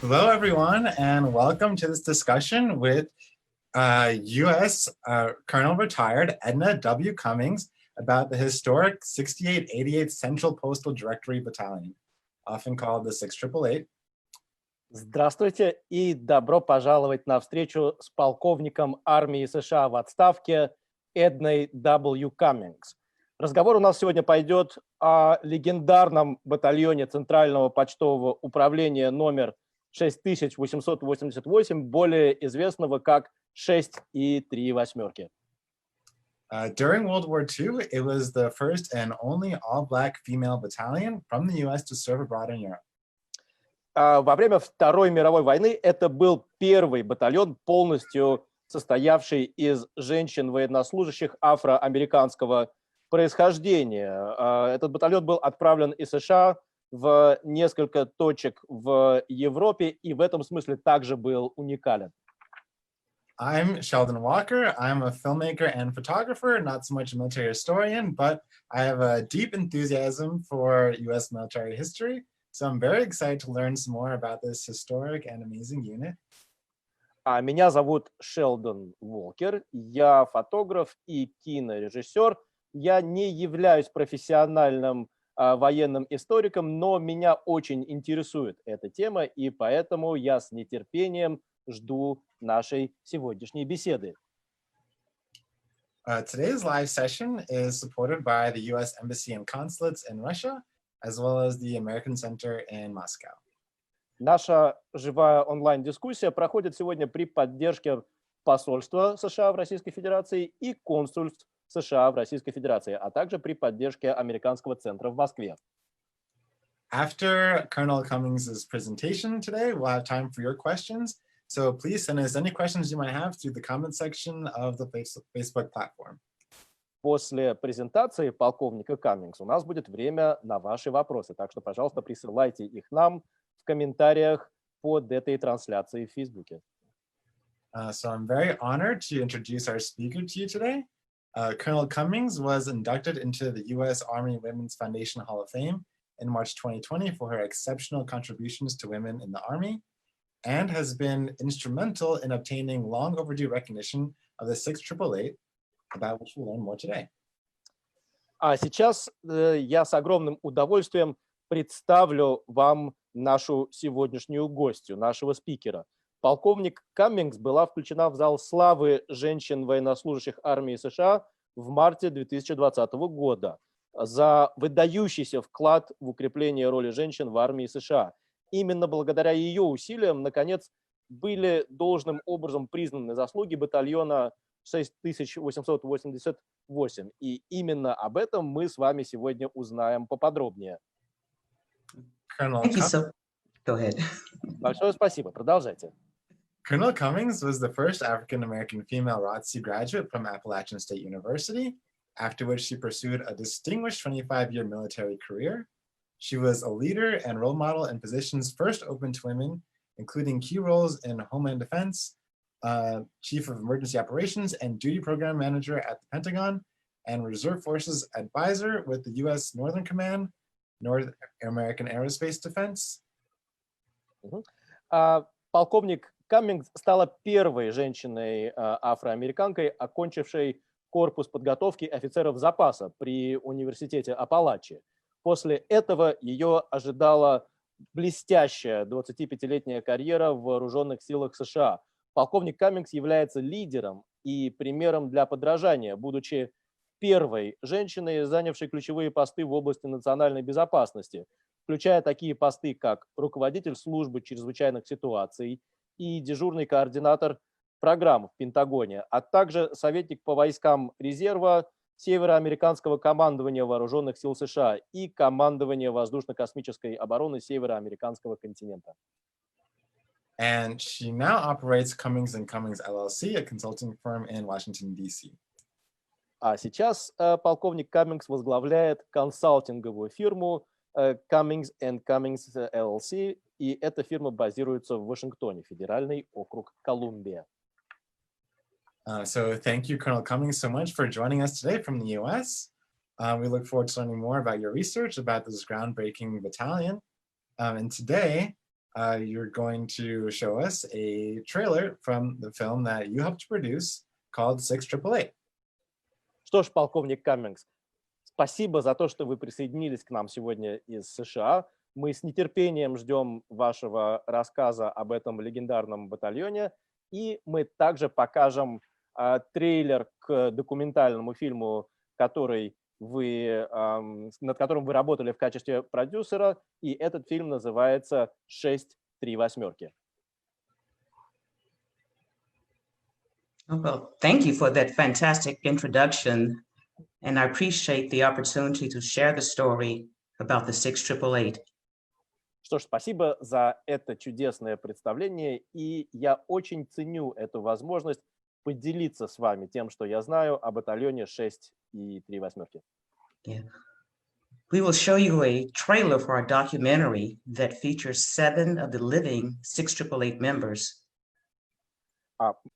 Hello, everyone, and welcome to this discussion with US Colonel Retired Edna W. Cummings about the historic 6888 Central Postal Directory Battalion, often called the 6888. Здравствуйте и добро пожаловать на встречу с полковником армии США в отставке Эдной W. Cummings. Разговор у нас сегодня пойдет о легендарном батальоне Центрального почтового управления номер 6888, более известного как 6 и 3 восьмерки. During World War II, it was the first and only all-black female battalion from the US to serve abroad in Europe. Во время Второй мировой войны это был первый батальон, полностью состоявший из женщин-военнослужащих афроамериканского происхождения. Этот батальон был отправлен из США в несколько точек в Европе и в этом смысле также был уникален. I'm Sheldon Walker. I'm a filmmaker and photographer, not so much a military historian, but I have a deep enthusiasm for US military history. So I'm very excited to learn some more about this historic and amazing unit. Меня зовут Шелдон Уолкер, я фотограф и кинорежиссер. Я не являюсь профессиональным военным историком, но меня очень интересует эта тема, и поэтому я с нетерпением жду нашей сегодняшней беседы. Today's live session is supported by the US Embassy and Consulates in Russia, as well as the American Center in Moscow. Наша живая онлайн-дискуссия проходит сегодня при поддержке посольства США в Российской Федерации и консульств США в Российской Федерации, а также при поддержке Американского центра в Москве. After Colonel Cummings' presentation today, we'll have time for your questions. So please send us any questions you might have through the comment section of the Facebook platform. После презентации полковника Каммингс у нас будет время на ваши вопросы, так что, пожалуйста, присылайте их нам в комментариях под этой трансляцией в Фейсбуке. So I'm very honored to introduce our speaker to you today. Colonel Cummings was inducted into the U.S. Army Women's Foundation Hall of Fame in March 2020 for her exceptional contributions to women in the Army and has been instrumental in obtaining long overdue recognition of the 6888, about which we'll learn more today. А сейчас я с огромным удовольствием представлю вам нашу сегодняшнюю гостью, нашего спикера. Полковник Каммингс была включена в зал славы женщин-военнослужащих армии США в марте 2020 года за выдающийся вклад в укрепление роли женщин в армии США. Именно благодаря ее усилиям, наконец, были должным образом признаны заслуги батальона 6888. И именно об этом мы с вами сегодня узнаем поподробнее. Go ahead. Большое спасибо. Продолжайте. Colonel Cummings was the first African-American female ROTC graduate from Appalachian State University, after which she pursued a distinguished 25-year military career. She was a leader and role model in positions first open to women, including key roles in Homeland Defense, Chief of Emergency Operations and Duty Program Manager at the Pentagon, and Reserve Forces Advisor with the U.S. Northern Command, North American Aerospace Defense. Полковник Каммингс стала первой женщиной-афроамериканкой, окончившей корпус подготовки офицеров запаса при университете Апалачи. После этого ее ожидала блестящая 25-летняя карьера в вооруженных силах США. Полковник Каммингс является лидером и примером для подражания, будучи первой женщиной, занявшей ключевые посты в области национальной безопасности, включая такие посты, как руководитель службы чрезвычайных ситуаций и дежурный координатор программ в Пентагоне, а также советник по войскам резерва Североамериканского командования Вооруженных сил США и командования воздушно-космической обороны Североамериканского континента. And she now operates Cummings & Cummings LLC, a consulting firm in Washington, D.C. А сейчас полковник Каммингс возглавляет консалтинговую фирму Cummings & Cummings LLC, и эта фирма базируется в Вашингтоне, федеральный округ Колумбия. So thank you, Colonel Cummings, so much for joining us today from the U.S. We look forward to learning more about your research about this groundbreaking battalion. And today, you're going to show us a trailer from the film that you helped produce called 6888. Что ж, полковник Каммингс, спасибо за то, что вы присоединились к нам сегодня из США. Мы с нетерпением ждем вашего рассказа об этом легендарном батальоне. И мы также покажем трейлер к документальному фильму, над которым вы работали в качестве продюсера. И этот фильм называется «638». Well, thank you for that fantastic introduction, and I appreciate the opportunity to share the story about the 6888. Что ж, спасибо за это чудесное представление, и я очень ценю эту возможность поделиться с вами тем, что я знаю о батальоне 638. Yeah. We will show you a trailer for our documentary that features 7 of the living 6888 members.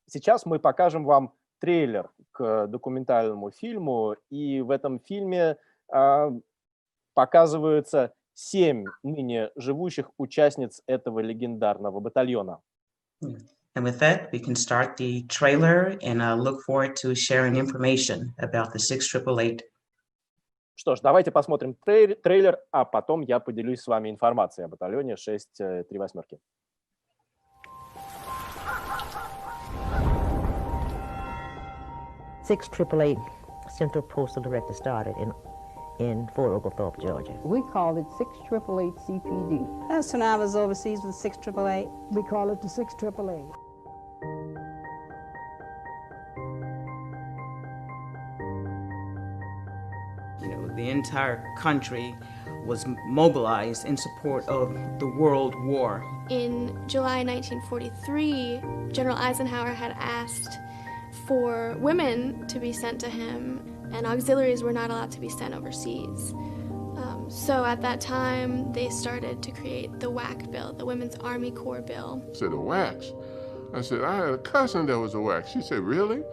Сейчас мы покажем вам трейлер к документальному фильму, и в этом фильме показываются 7 ныне живущих участниц этого легендарного батальона. And with that, we can start the trailer, and I look forward to sharing information about the 6888. Что ж, давайте посмотрим трейлер, а потом я поделюсь с вами информацией о батальоне 638. 6888 Central Postal Directory started in Fort Oglethorpe, Georgia. We called it 6888 CPD. That's when I was overseas with 6888. We call it the 6888. You know, the entire country was mobilized in support of the World War. In July 1943, General Eisenhower had asked for women to be sent to him, and auxiliaries were not allowed to be sent overseas. So at that time, they started to create the WAC bill, the Women's Army Corps bill. I said, the WACs? I said, I had a cousin that was a WAC. She said, really?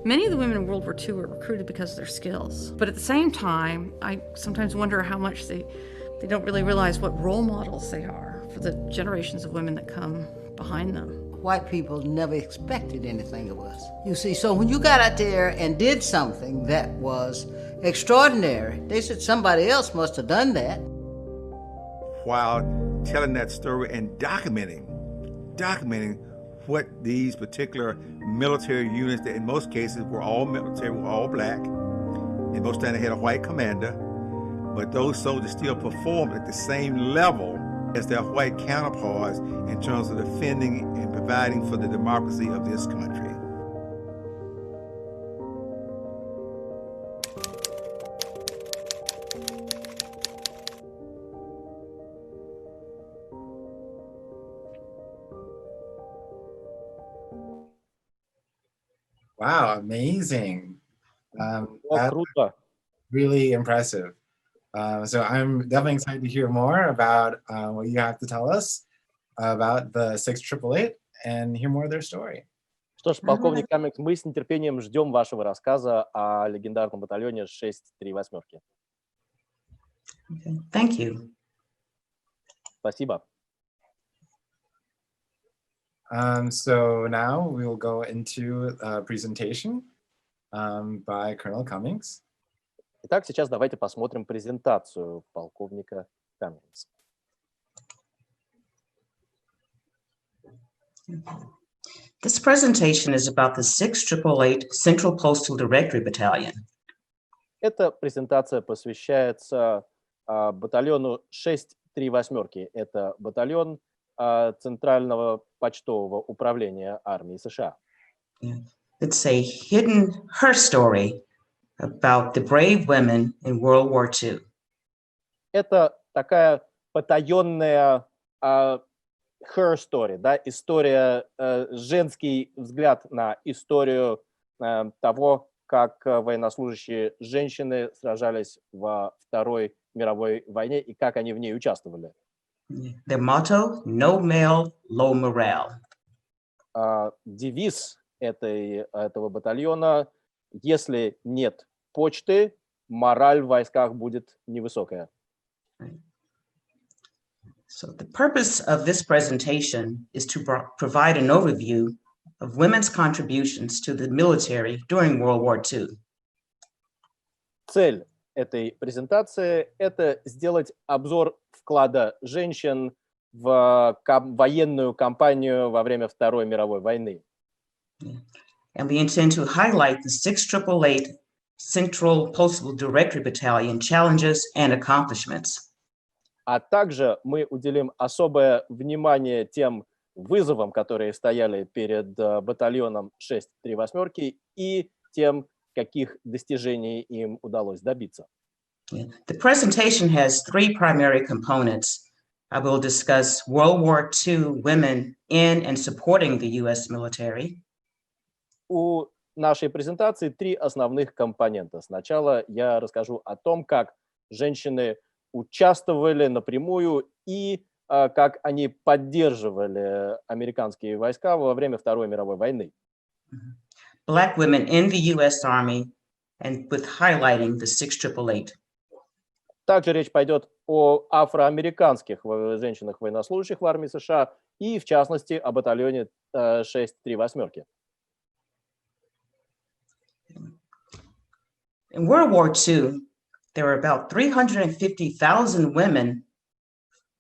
Many of the women in World War II were recruited because of their skills. But at the same time, I sometimes wonder how much they don't really realize what role models they are for the generations of women that come behind them. White people never expected anything of us. You see, so when you got out there and did something that was extraordinary, they said somebody else must have done that. While telling that story and documenting what these particular military units, that in most cases were all military, were all black, and most times they had a white commander, but those soldiers still performed at the same level as their white counterparts in terms of defending and providing for the democracy of this country. Wow, amazing. That's Круто. really impressive. So I'm definitely excited to hear more about what you have to tell us about the 6888 and hear more of their story. Что ж, полковник Каммингс, мы с нетерпением ждем вашего рассказа о легендарном батальоне 638. Okay. Thank you. Спасибо. So now we will go into a presentation by Colonel Cummings. Итак, сейчас давайте посмотрим презентацию полковника Каммингса. This presentation is about the 6888 Central Postal Directory Battalion. Эта презентация посвящается батальону 638. Это батальон Центрального почтового управления армии США. It's a hidden her story about the brave women in World War II. Это такая потаенная her story, да, история, женский взгляд на историю того, как военнослужащие женщины сражались во Второй мировой войне и как они в ней участвовали. Their motto: no male, low morale. Девиз этого батальона. Если нет почты, мораль в войсках будет невысокая. So the purpose of this presentation is to provide an overview of women's contributions to the military during World War II. Цель этой презентации – это сделать обзор вклада женщин в военную кампанию во время Второй мировой войны. And we intend to highlight the 6/888 Central Postal Directory Battalion challenges and accomplishments. А также мы уделим особое внимание тем вызовам, которые стояли перед батальоном 638 и тем, каких достижений им удалось добиться. The presentation has three primary components. I will discuss World War II women in and supporting the U.S. military. У нашей презентации три основных компонента. Сначала я расскажу о том, как женщины участвовали напрямую и как они поддерживали американские войска во время Второй мировой войны. Black women in the U.S. Army and with highlighting the 6/888. Также речь пойдет о афроамериканских женщинах-военнослужащих в армии США и, в частности, о батальоне 638. In World War II, there were about 350,000 women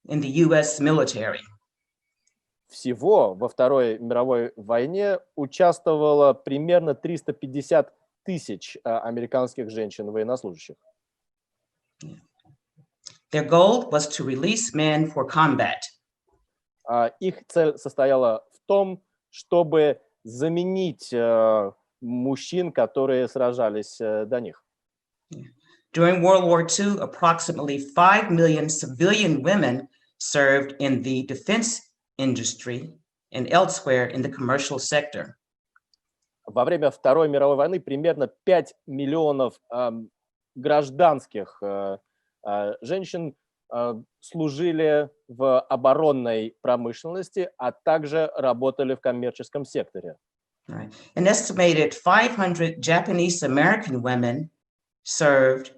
in the U.S. military. Всего во Второй мировой войне участвовало примерно 350 тысяч американских женщин-военнослужащих. Their goal was to release men for combat. Их цель состояла в том, чтобы заменить мужчин, которые сражались до них. During World War II, approximately 5 million civilian women served in the defense industry and elsewhere in the commercial sector. Во время Второй мировой войны примерно 5 миллионов гражданских женщин служили в оборонной промышленности, а также работали в коммерческом секторе. Right. An estimated 500 Japanese American women served.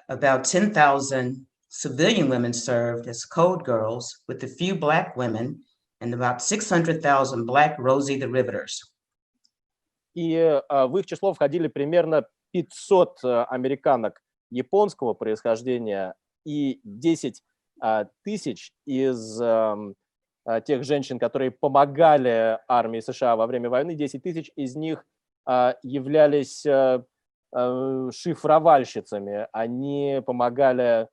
About 10,000 civilian women served as code girls, with a few Black women and about 600,000 Black Rosie the Riveters. И в их число входили примерно 500 американок японского происхождения и 10 тысяч из тех женщин, которые помогали армии США во время войны. 10 тысяч из них являлись шифровальщицами. Они помогали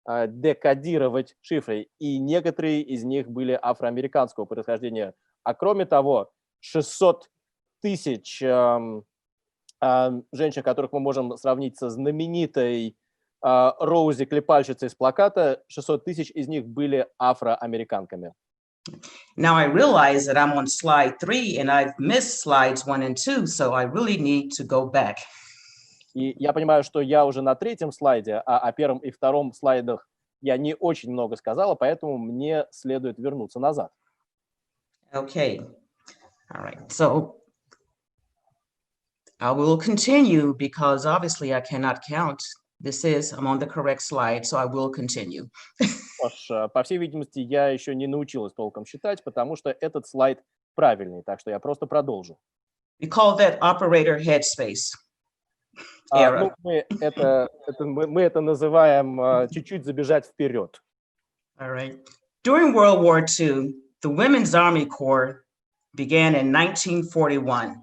декодировать шифры, и некоторые из них были афроамериканского происхождения. А кроме того, 600 тысяч женщин, которых мы можем сравнить со знаменитой Роузи клепальщицей с плаката, 600 тысяч из них были афроамериканками. Now I realize that I'm on slide 3 and I've missed slides 1 and 2, so I really need to go back. И я понимаю, что я уже на третьем слайде, а о первом и втором слайдах я не очень много сказала, поэтому мне следует вернуться назад. Okay. All right. So I will continue because obviously I cannot count. I'm on the correct slide, so I will continue. По всей видимости, я еще не научилась толком считать, потому что этот слайд правильный, так что я просто продолжу. We call that operator headspace. Мы это называем чуть-чуть забежать вперед. All right. During World War II, the Women's Army Corps began in 1941.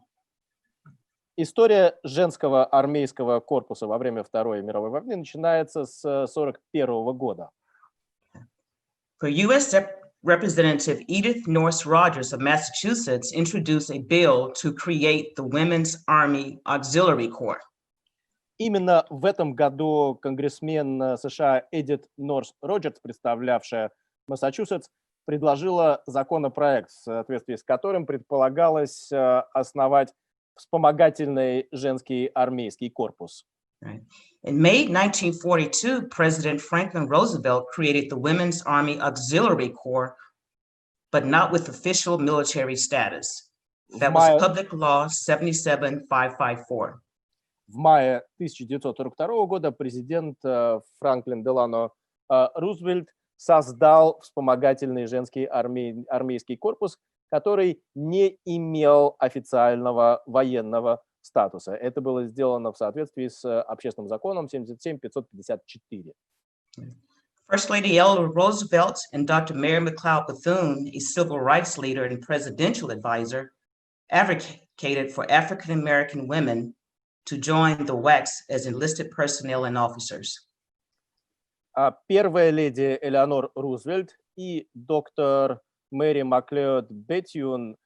История женского армейского корпуса во время Второй мировой войны начинается с 1941 года. For U.S. Representative Edith Norse Rogers of Massachusetts introduced a bill to create the Women's Army Auxiliary Corps. Именно в этом году конгрессмен США Эдит Норс Роджерс, представлявшая Массачусетс, предложила законопроект, в соответствии с которым предполагалось основать вспомогательный женский армейский корпус. Right. In May 1942, President Franklin Roosevelt created the Women's Army Auxiliary Corps, but not with official military status. That was Public Law 77554. В мае 1942 года президент Франклин Делано Рузвельт создал вспомогательный женский армейский корпус, который не имел официального военного статуса. Это было сделано в соответствии с общественным законом 77-554. First Lady Eleanor Roosevelt and Dr. Mary McLeod Bethune, a civil rights leader and presidential advisor, advocated for African American women to join the WACs as enlisted personnel and officers. Первая леди Элеонор Рузвельт и доктор Мэри Маклеод Бетюн,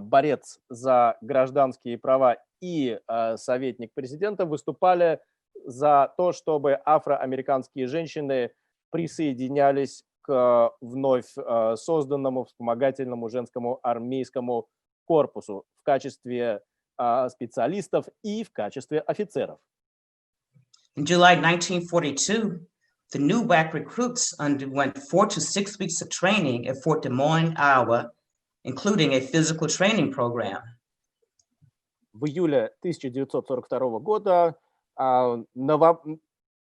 борец за гражданские права и советник президента, выступали за то, чтобы афроамериканские женщины присоединялись к вновь созданному вспомогательному женскому армейскому корпусу в качестве специалистов и в качестве офицеров. In July 1942, the new WAC recruits underwent 4 to 6 weeks of training at Fort Des Moines, Iowa, including a physical training program. В июле 1942 года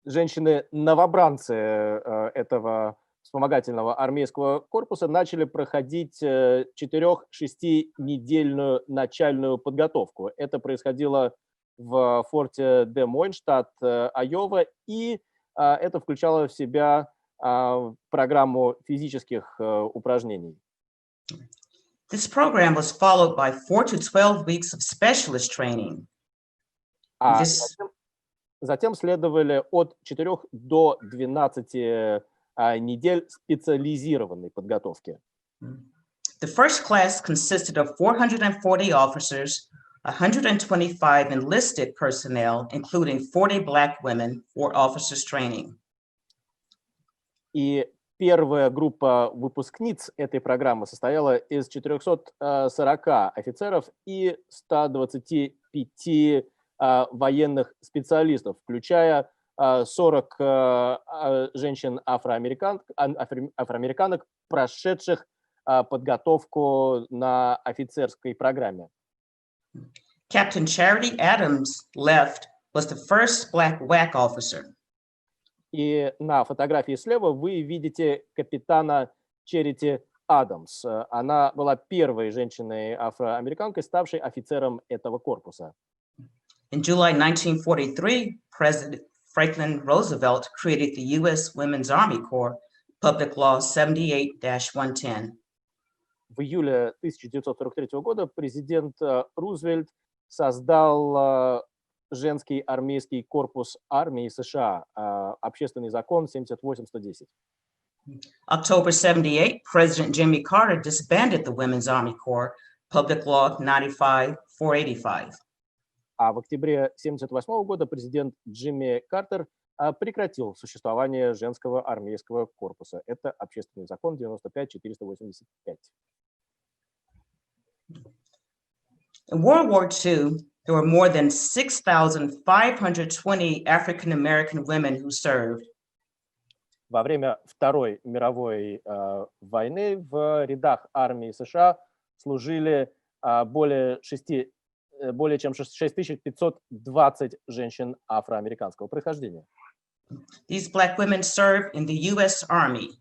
женщины-новобранцы этого вспомогательного армейского корпуса начали проходить 4-6-недельную начальную подготовку. Это происходило в форте Де Мойн, штат Айова, и это включало в себя программу физических упражнений. This program was followed by 4 to 12 weeks of specialist training. Затем следовали от 4 до 12 недель специализированной подготовки. The first class consisted of 440 officers, 125 enlisted personnel, including 40 Black women for officers training. И первая группа выпускниц этой программы состояла из 440 офицеров и 125 военных специалистов, включая 40 женщин-афроамериканок, прошедших подготовку на офицерской программе. Captain Charity Adams was the first Black WAC officer. И на фотографии слева вы видите капитана Черити Адамс. Она была первой женщиной-афроамериканкой, ставшей офицером этого корпуса. In July 1943, President Franklin Roosevelt created the US Women's Army Corps, Public Law 78-110. В июле 1943 года президент Рузвельт создал женский армейский корпус армии США, общественный закон 78-110. October 78, President Jimmy Carter disbanded the Women's Army Corps, Public Law 95-485. А в октябре 1978 года президент Джимми Картер прекратил существование женского армейского корпуса. Это общественный закон 95-485. In World War II, there were more than 6,520 African-American women who served. Во время Второй мировой войны в рядах армии США служили более чем 6520 женщин афроамериканского происхождения. These Black women served in the US Army.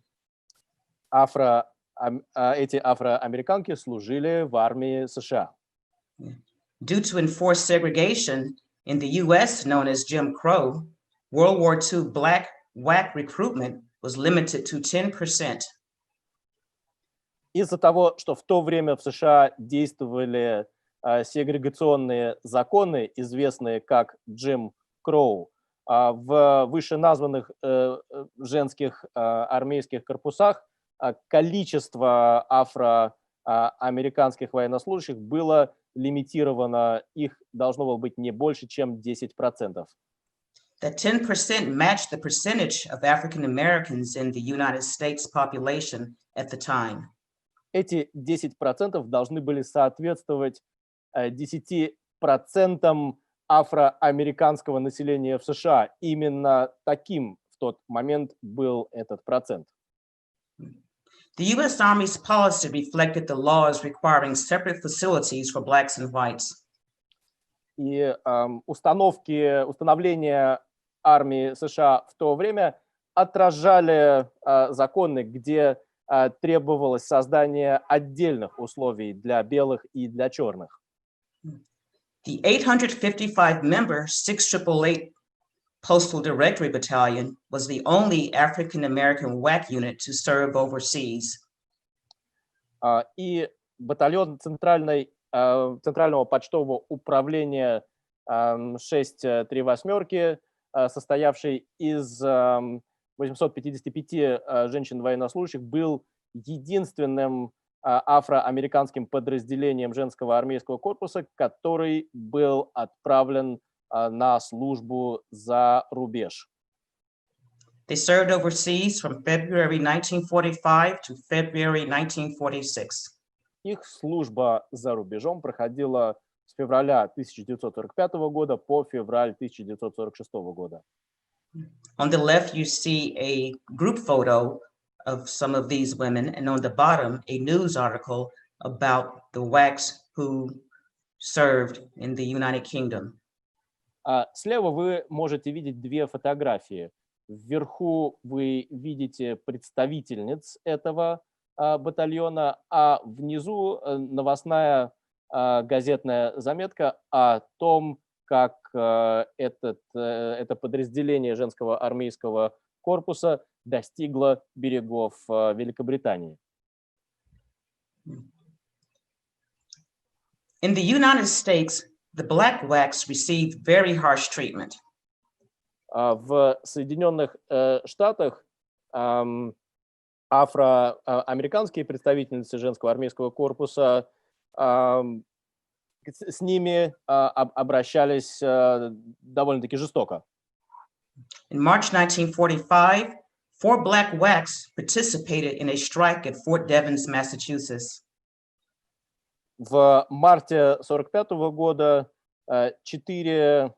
Эти афроамериканки служили в армии США. Due to enforced segregation in the US known as Jim Crow, World War II Black WAC recruitment was limited to 10%. Из-за того, что в то время в США действовали сегрегационные законы, известные как Джим Кроу, в вышеназванных женских армейских корпусах количество афроамериканских военнослужащих было лимитировано, их должно было быть не больше, чем 10%. That 10% matched the percentage of African Americans in the United States population at the time. Эти 10% должны были соответствовать 10% афроамериканского населения в США. Именно таким в тот момент был этот процент. The U.S. Army's policy reflected the laws requiring separate facilities for blacks and whites. И установления армии США в то время отражали законы, где требовалось создание отдельных условий для белых и для черных. The 855-member 688 Postal Directory Battalion was the only African-American WAC unit to serve overseas. И батальон Центрального почтового управления 638, состоявший из 855 женщин-военнослужащих, был единственным афроамериканским подразделением женского армейского корпуса, который был отправлен на службу за рубеж. They served overseas from February 1945 to February 1946. Их служба за рубежом проходила с февраля 1945 года по февраль 1946 года. On the left, you see a group photo of some of these women, and on the bottom, a news article about the WACs who served in the United Kingdom. Слева вы можете видеть две фотографии. Вверху вы видите представительниц этого батальона, а внизу новостная газетная заметка о том, как это подразделение женского армейского корпуса достигло берегов Великобритании. In the United States, the black WACs received very harsh treatment. В Соединенных Штатах афроамериканские представительницы женского армейского корпуса с ними обращались довольно-таки жестоко. In March 1945, 4 black WACs participated in a strike at Fort Devens, Massachusetts. В марте 1945 года 4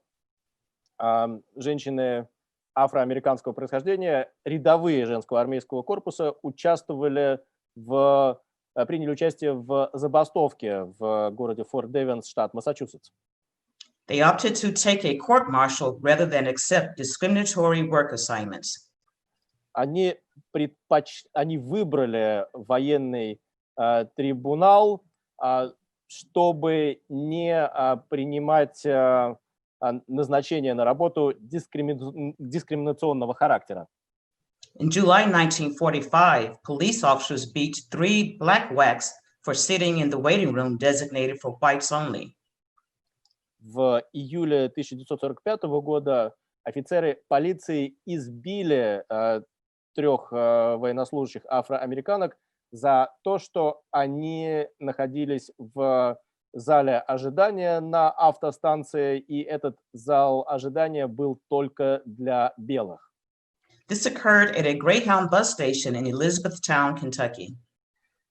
женщины афроамериканского происхождения, рядовые женского армейского корпуса, приняли участие в забастовке в городе Форт Девенс, штат Массачусетс. They opted to take a court-martial rather than accept discriminatory work assignments. Они выбрали военный трибунал, чтобы не принимать назначение на работу дискриминационного характера. In July 1945, police officers beat 3 black WACs for sitting in the waiting room designated for whites only. В июле 1945 года офицеры полиции избили 3 военнослужащих афроамериканок за то, что они находились в зале ожидания на автостанции, и этот зал ожидания был только для белых. This occurred at a Greyhound bus station in Elizabethtown, Kentucky.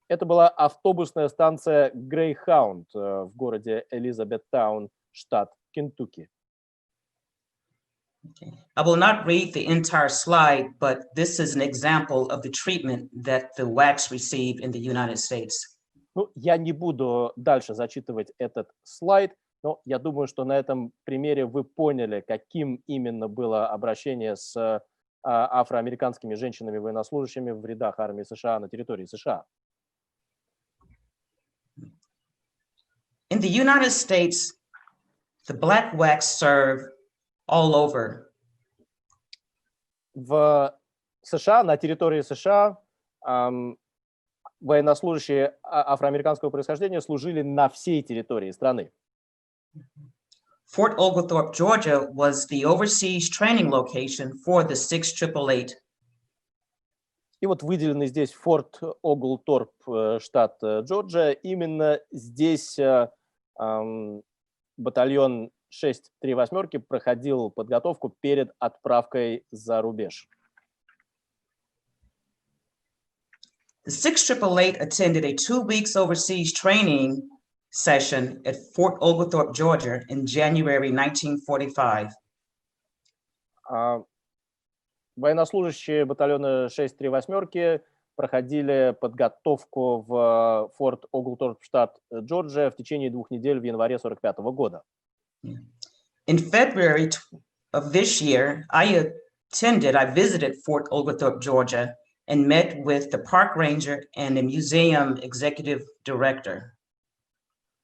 Это была автобусная станция Greyhound в городе Элизабеттаун, штат Кентукки. I will not read the entire slide, but this is an example of the treatment that the WACs received in the United States. Я не буду дальше зачитывать этот слайд, но я думаю, что на этом примере вы поняли, каким именно было обращение с афроамериканскими женщинами-военнослужащими в рядах армии США на территории США. In the United States, the black WACs serve all over. В США, на территории США, военнослужащие афроамериканского происхождения служили на всей территории страны. Fort Oglethorpe, Georgia, was the overseas training location for the 688. И вот выделенный здесь Форт Оглторп, штат Джорджия. Именно здесь батальон 638 проходил подготовку перед отправкой за рубеж. The 688 attended a 2 weeks overseas training session at Fort Oglethorpe, Georgia in January 1945. Военнослужащие батальона 638 проходили подготовку в Форт Оглторп, штат Джорджия, в течение 2 недель в январе 1945 года. In February of this year, I visited Fort Oglethorpe, Georgia, and met with the park ranger and the museum executive director.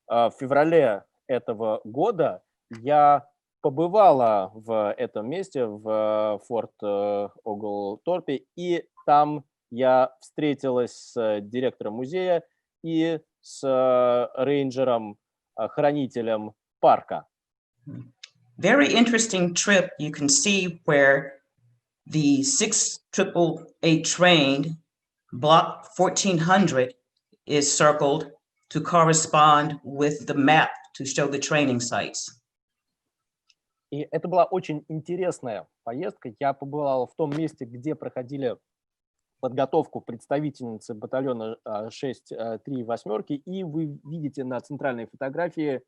В феврале этого года я побывала в этом месте, в Форт Оглторпе, и там я встретилась с директором музея и с рейнджером, хранителем парка. Very interesting trip. You can see where the 688 train, block 1400, is circled to correspond with the map to show the training sites. И это была очень интересная поездка. Я побывала в том месте, где проходили подготовку представительницы батальона 638, и вы видите на центральной фотографии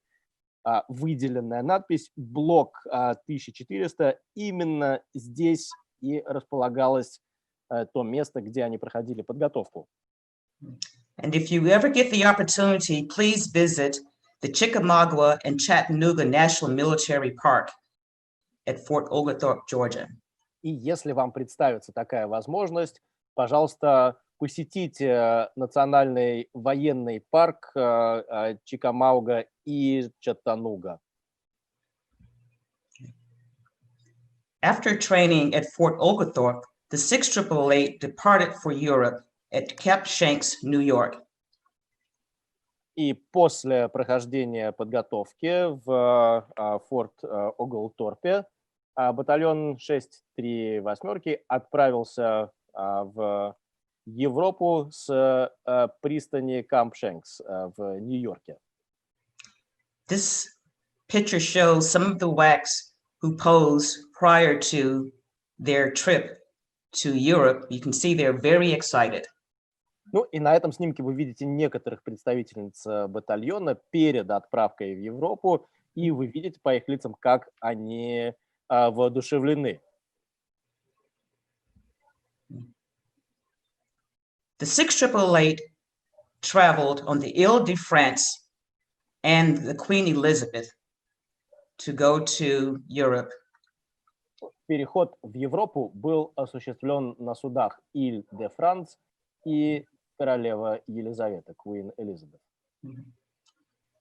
выделенная надпись «Блок 1400». Именно здесь и располагалось то место, где они проходили подготовку. And if you ever get the opportunity, please visit the Chickamauga and Chattanooga National Military Park at Fort Oglethorpe, Georgia. И если вам представится такая возможность, пожалуйста, посетите национальный военный парк Чикамауга и Чаттануга. After training at Fort Oglethorpe, the 688 departed for Europe at Camp Shanks, New York. И после прохождения подготовки в Форт Оглторпе батальон 638 отправился в Европу с пристани Camp Shanks в Нью-Йорке. This picture shows some of the WACs who posed prior to their trip to Europe. You can see they're very excited. Ну и на этом снимке вы видите некоторых представительниц батальона перед отправкой в Европу, и вы видите по их лицам, как они воодушевлены. The 688 traveled on the Ile-de-France and the Queen Elizabeth to go to Europe. Переход в Европу был осуществлен на судах Иль-де-Франс и королева Елизавета, Queen Elizabeth.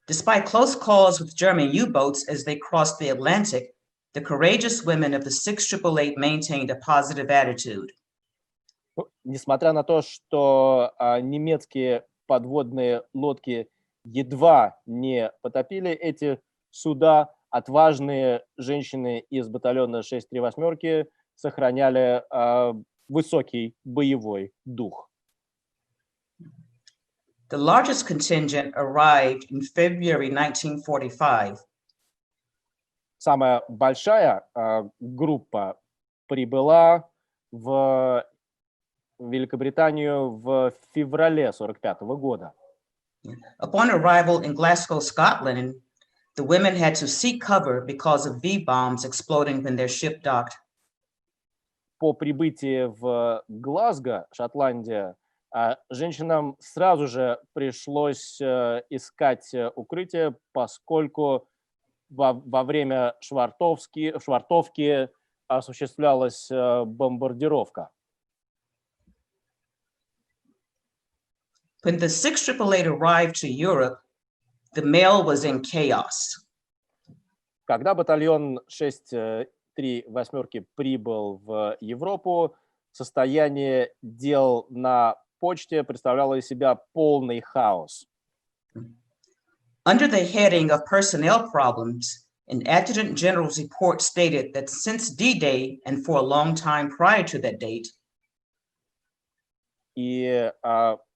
Despite close calls with German U-boats as they crossed the Atlantic, the courageous women of the 688 maintained a positive attitude. Несмотря на то, что немецкие подводные лодки едва не потопили эти суда, отважные женщины из батальона 638 сохраняли высокий боевой дух. The largest contingent arrived in February 1945. Самая большая группа прибыла в Великобританию в феврале 1945 года. Upon arrival in Glasgow, Scotland, the women had to seek cover because of V-bombs exploding when their ship docked. По прибытии в Глазго, Шотландия, женщинам сразу же пришлось искать укрытие, поскольку во время швартовки осуществлялась бомбардировка. When the 688 arrived to Europe, the mail was in chaos. Когда батальон 638 прибыл в Европу, состояние дел на почте представляло из себя полный хаос. Under the heading of personnel problems, an adjutant general's report stated that since D-Day and for a long time prior to that date, И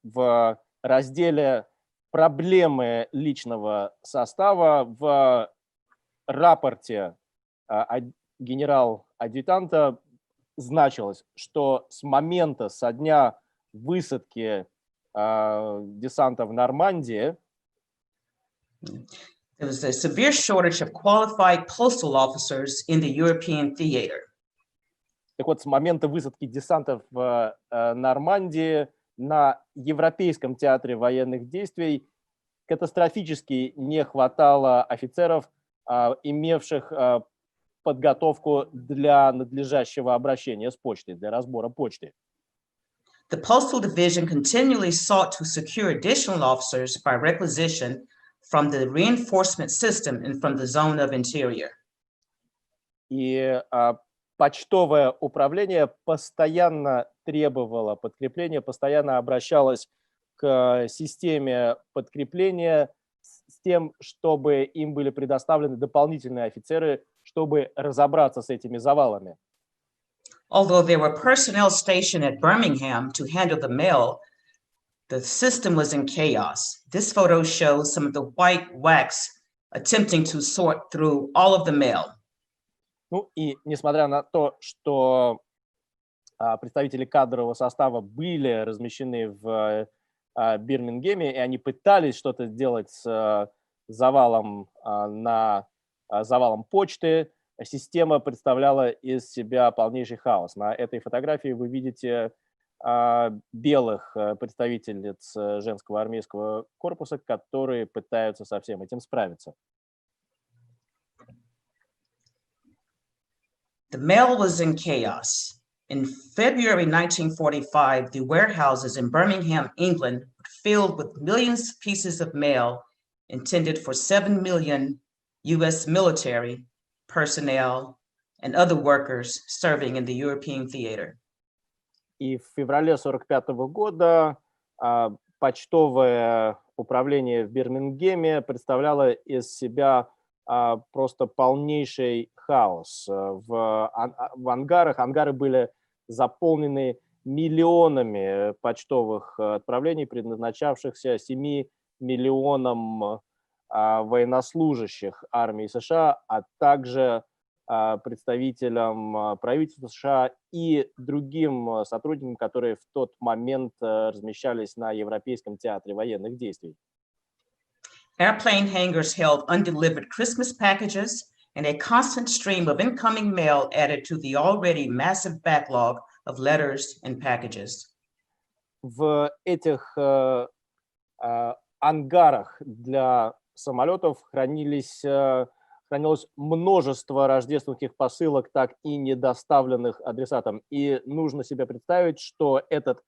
в разделе «Проблемы личного состава» в рапорте генерал-адъютанта значилось, что с момента, со дня высадки десанта в Нормандии there was a severe shortage of qualified postal officers in the European theater. Так вот, с момента высадки десанта в Нормандии на Европейском театре военных действий катастрофически не хватало офицеров, имевших подготовку для надлежащего обращения с почтой, для разбора почты. The Postal Division continually sought to secure additional officers by requisition from the reinforcement system and from the zone of interior. И почтовое управление постоянно требовало подкрепления, постоянно обращалось к системе подкрепления с тем, чтобы им были предоставлены дополнительные офицеры, чтобы разобраться с этими завалами. Although there were personnel stationed at Birmingham to handle the mail, the system was in chaos. This photo shows some of the white WACs attempting to sort through all of the mail. Ну и несмотря на то, что представители кадрового состава были размещены в Бирмингеме, и они пытались что-то сделать с завалом почты, система представляла из себя полнейший хаос. На этой фотографии вы видите белых представительниц женского армейского корпуса, которые пытаются со всем этим справиться. The mail was in chaos. In February 1945, the warehouses in Birmingham, England, were filled with millions of pieces of mail intended for 7 million US military personnel and other workers serving in the European theater. И в феврале 1945 года почтовое управление в Бирмингеме представляло из себя просто полнейший хаос. В ангарах, ангары были заполнены миллионами почтовых отправлений, предназначавшихся 7 миллионам военнослужащих армии США, а также представителям правительства США и другим сотрудникам, которые в тот момент размещались на Европейском театре военных действий. Airplane hangars held undelivered Christmas packages, and a constant stream of incoming mail added to the already massive backlog of letters and packages. В этих ангарах для самолетов хранилось множество рождественских посылок, так и недоставленных адресатам. И нужно себе представить, что этот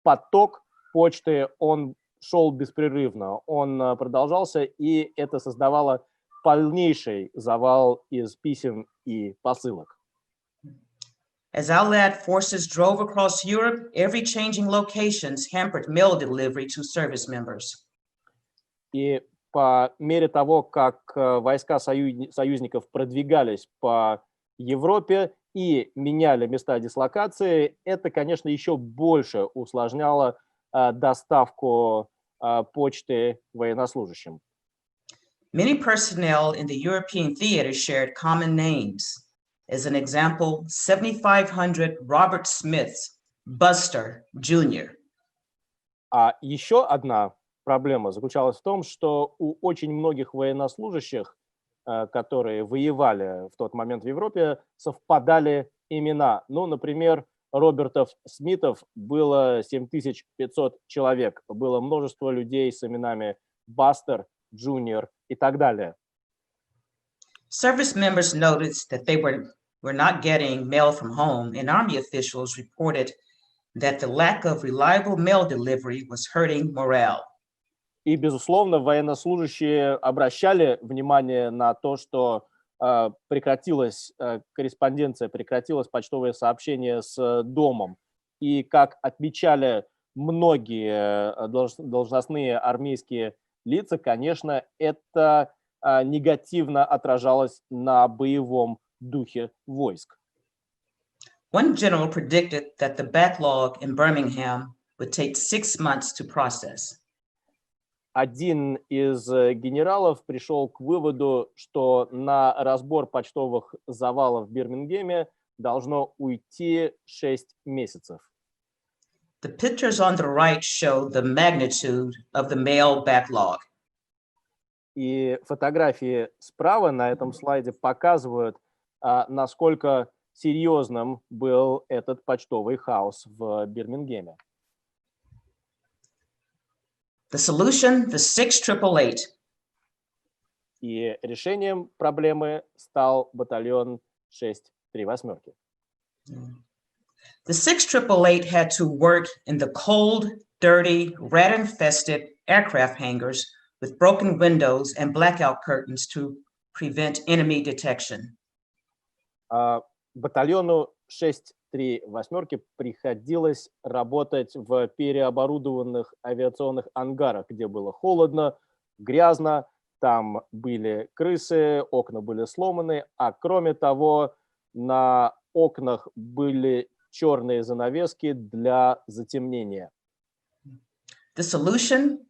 поток почты, он шел беспрерывно, он продолжался, и это создавало полнейший завал из писем и посылок. As Allied forces drove across Europe, every changing locations hampered mail delivery to service members. И по мере того, как войска союзников продвигались по Европе и меняли места дислокации, это, конечно, еще больше усложняло доставку почты военнослужащим. Many personnel in the European theater shared common names. As an example, 7,500 Robert Smiths, Buster Jr. А еще одна проблема заключалась в том, что у очень многих военнослужащих, которые воевали в тот момент в Европе, совпадали имена. Ну, например, Робертов Смитов было 7500 человек. Было множество людей с именами Бастер, Джуниор и так далее. Service members noticed that they were not getting mail from home, and Army officials reported that the lack of reliable mail delivery was hurting morale. И, безусловно, военнослужащие обращали внимание на то, что прекратилась корреспонденция, прекратилось почтовое сообщение с домом. И, как отмечали многие должностные армейские лица, конечно, это негативно отражалось на боевом духе войск. One general predicted that the backlog in Birmingham would take 6 months to process. Один из генералов пришел к выводу, что на разбор почтовых завалов в Бирмингеме должно уйти 6 месяцев. The pictures on the right show the magnitude of the mail backlog. И фотографии справа на этом слайде показывают, насколько серьезным был этот почтовый хаос в Бирмингеме. The solution, the 6888. И решением проблемы стал батальон 638. The 6888 had to work in the cold, dirty, rat-infested aircraft hangars with broken windows and blackout curtains to prevent enemy detection. Батальону 638 приходилось работать в переоборудованных авиационных ангарах, где было холодно, грязно, там были крысы, окна были сломаны, а кроме того, на окнах были черные занавески для затемнения. The solution,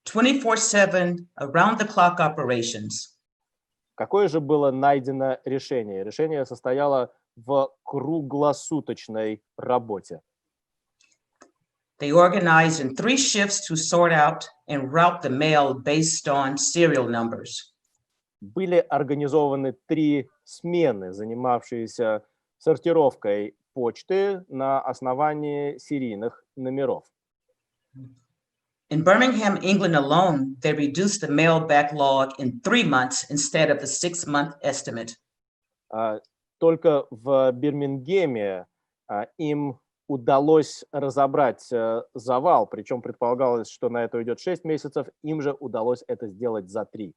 24/7 around-the-clock operations. Какое же было найдено решение? Решение состояло в круглосуточной работе. They organized in 3 shifts to sort out and route the mail based on serial numbers. Были организованы 3 смены, занимавшиеся сортировкой почты на основании серийных номеров. In Birmingham, England alone, they reduced the mail backlog in 3 months instead of the 6-month estimate. Только в Бирмингеме им удалось разобрать завал, причем предполагалось, что на это уйдет 6 месяцев, им же удалось это сделать за 3.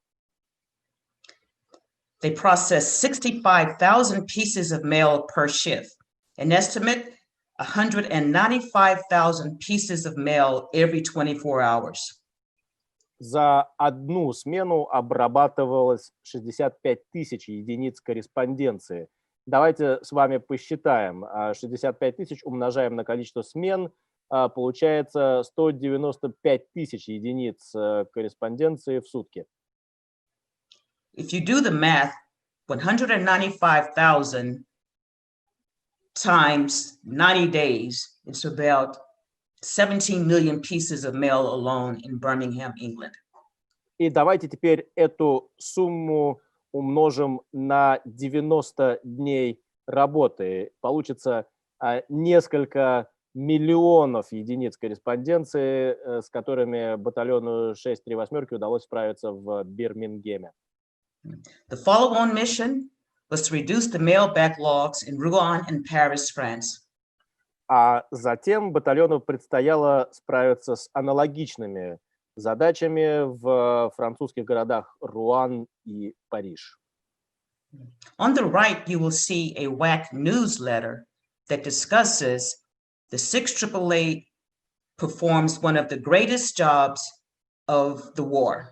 They processed 65,000 pieces of mail per shift. An estimate, 195,000 pieces of mail every 24 hours. За одну смену обрабатывалось 65 тысяч единиц корреспонденции. Давайте с вами посчитаем. 65 тысяч умножаем на количество смен, получается 195 тысяч единиц корреспонденции в сутки. If you do the math, 195,000 times 90 days, it's about 17 million pieces of mail alone in Birmingham, England. И давайте теперь эту сумму умножим на 90 дней работы. Получится несколько миллионов единиц корреспонденции, с которыми батальону 638 удалось справиться в Бирмингеме. The follow-on mission was to reduce the mail backlogs in Rouen and Paris, France. А затем батальону предстояло справиться с аналогичными задачами в французских городах Руан и Париж. On the right, you will see a WAC newsletter that discusses the 6888 performs one of the greatest jobs of the war.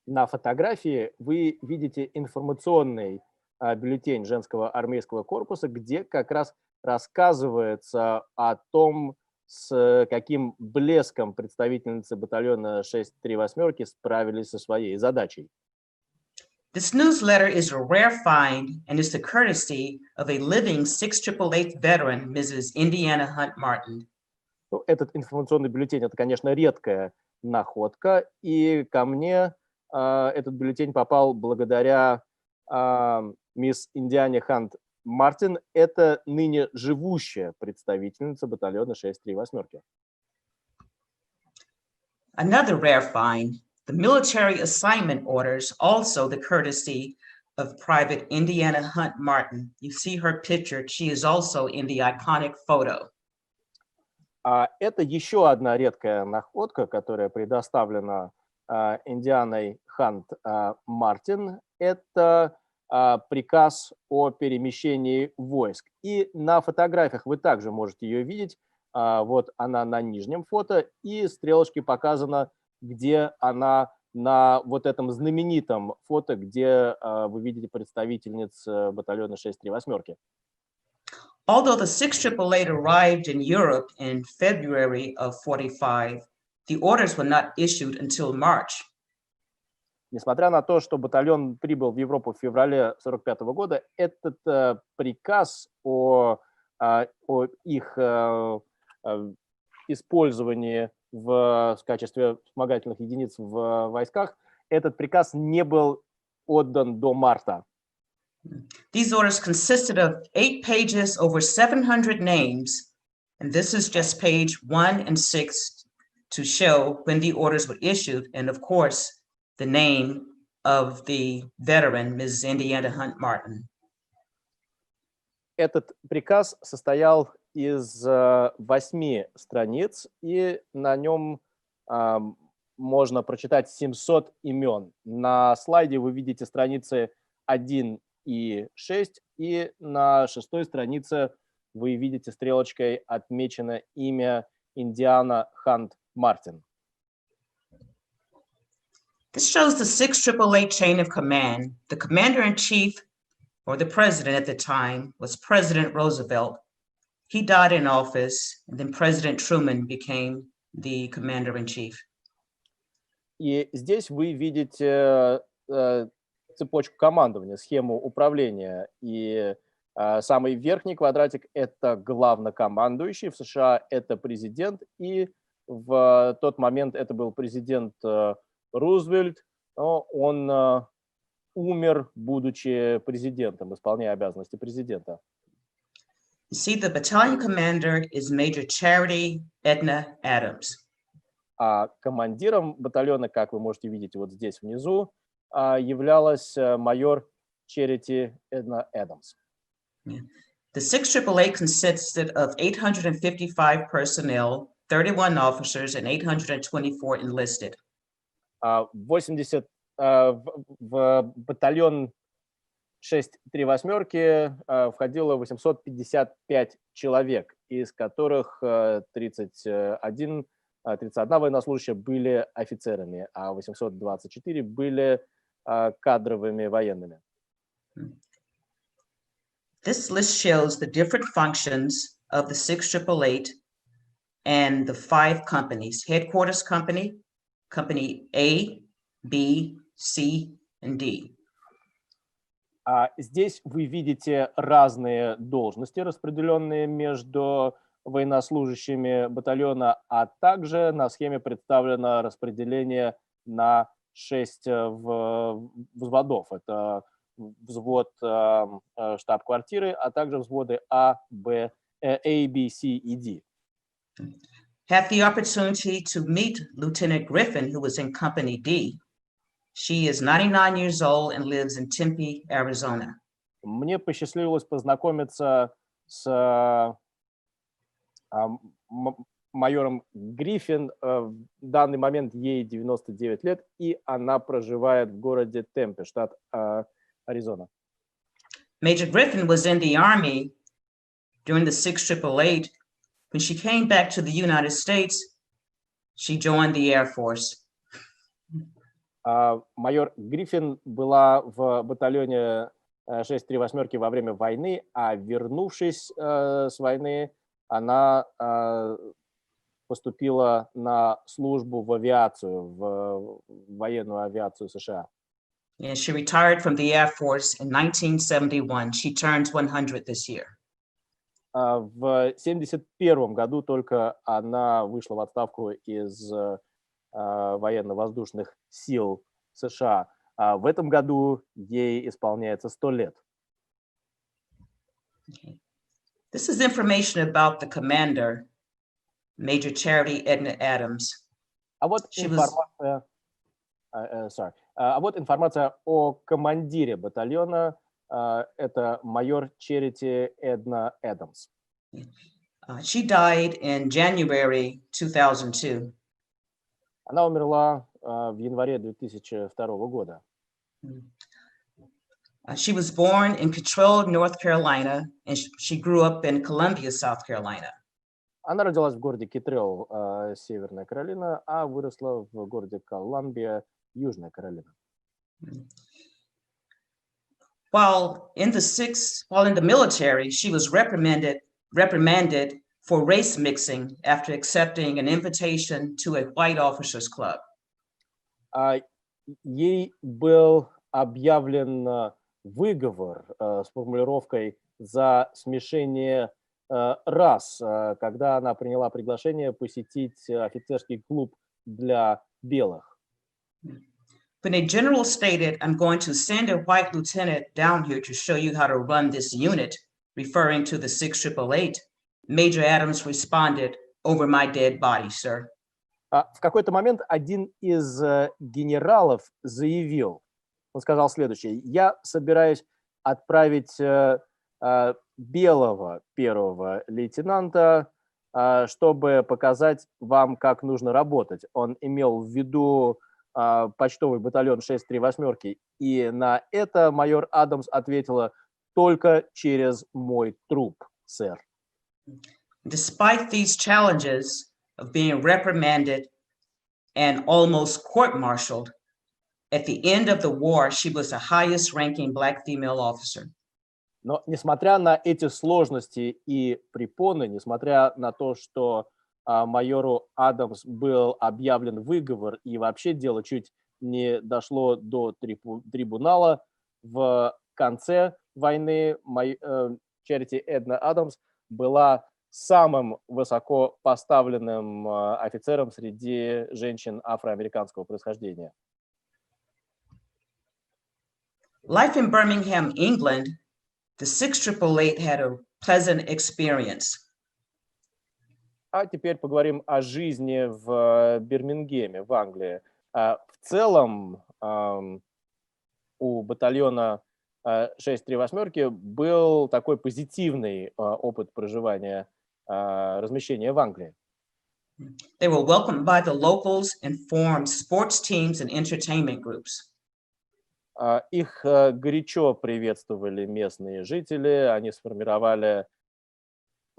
На фотографии вы видите информационный бюллетень женского армейского корпуса, где как раз рассказывается о том, с каким блеском представительницы батальона 638 справились со своей задачей. This newsletter is a rare find and is the courtesy of a living 6888 veteran, Mrs. Indiana Hunt Martin. Этот информационный бюллетень – это, конечно, редкая находка, и ко мне этот бюллетень попал благодаря мисс Индиане Хант Мартин. Это ныне живущая представительница батальона 638. Another rare find, the military assignment orders, also the courtesy of Private Indiana Hunt Martin. You see her picture. She is also in the iconic photo. Это еще одна редкая находка, которая предоставлена Индианой Хант Мартин. Это приказ о перемещении войск. И на фотографиях вы также можете ее видеть. Вот она на нижнем фото, и стрелочки показано, где она на вот этом знаменитом фото, где вы видите представительниц батальона 638. Although the 6888 arrived in Europe in February of 45, the orders were not issued until March. Несмотря на то, что батальон прибыл в Европу в феврале 1945 года, этот приказ о их использовании в качестве вспомогательных единиц в войсках, этот приказ не был отдан до марта. These orders consisted of 8 pages, over 700 names, and this is just page 1 and 6 to show when the orders were issued, and of course, the name of the veteran, Mrs. Indiana Hunt Martin. Этот приказ состоял из 8 страниц, и на нем можно прочитать 700 имен. На слайде вы видите страницы 1 и 6, и на 6-й странице вы видите стрелочкой отмечено имя Индиана Хант Мартин. This shows the 688 chain of command. The commander-in-chief, or the president at the time, was President Roosevelt. He died in office, and then President Truman became the commander-in-chief. И здесь вы видите цепочку командования, схему управления. И самый верхний квадратик – это главнокомандующий. В США это президент. И в тот момент это был президент Рузвельт. Но он умер, будучи президентом, исполняя обязанности президента. You see, the battalion commander is Major Charity Edna Adams. А командиром батальона, как вы можете видеть вот здесь внизу, являлась майор Charity Edna Adams. The 688 consisted of 855 personnel, 31 officers, and 824 enlisted. В батальон 638 входило 855 человек, из которых 31 военнослужащие были офицерами, а 824 были кадровыми военными. This list shows the different functions of the 688 and the 5 companies: Headquarters Company, Company A, B, C, and D. Здесь вы видите разные должности, распределенные между военнослужащими батальона, а также на схеме представлено распределение на 6 взводов. Это взвод штаб-квартиры, а также взводы A, B, C и D. Had the opportunity to meet Lieutenant Griffin, who was in Company D. She is 99 years old and lives in Tempe, Arizona. Мне посчастливилось познакомиться с майором Гриффин. В данный момент ей 99 лет, и она проживает в городе Темпе, штат Аризона. Major Griffin was in the Army during the 688. When she came back to the United States, she joined the Air Force. Майор Гриффин была в батальоне 638 во время войны, а вернувшись с войны, она поступила на службу в авиацию, в военную авиацию США. Yeah, she retired from the Air Force in 1971. She turns 100 this year. В 1971 году только она вышла в отставку из военно-воздушных сил США. В этом году ей исполняется 100 лет. This is information about the commander, Major Charity Edna Adams. А вот информация о командире батальона. Это майор Charity Edna Adams. She died in January 2002. Она умерла в январе 2002 года. She was born in Cottrell, North Carolina, and she grew up in Columbia, South Carolina. Она родилась в городе Китрелл, Северная Каролина, а выросла в городе Колумбия, Южная Каролина. While in the military, she was reprimanded for race mixing after accepting an invitation to a white officers club. Ей был объявлен выговор с формулировкой за смешение рас, когда она приняла приглашение посетить офицерский клуб для белых. When a general stated, "I'm going to send a white lieutenant down here to show you how to run this unit," referring to the 688, Major Adams responded, "Over my dead body, sir." В какой-то момент один из генералов заявил, он сказал следующее: я собираюсь отправить белого первого лейтенанта, чтобы показать вам, как нужно работать. Он имел в виду почтовый батальон 638, и на это майор Адамс ответила: только через мой труп, сэр. Despite these challenges of being reprimanded and almost court-martialed, at the end of the war, she was the highest-ranking Black female officer. Но несмотря на эти сложности и препоны, несмотря на то, что майору Адамс был объявлен выговор и вообще дело чуть не дошло до трибунала, в конце войны Чарити Эдна Адамс была самым высоко поставленным офицером среди женщин афроамериканского происхождения. Life in Birmingham, England, the 6888 had a pleasant experience. А теперь поговорим о жизни в Бирмингеме, в Англии. В целом у батальона 638 был такой позитивный опыт проживания, размещения в Англии. They were welcomed by the locals and formed sports teams and entertainment groups. Их горячо приветствовали местные жители, они сформировали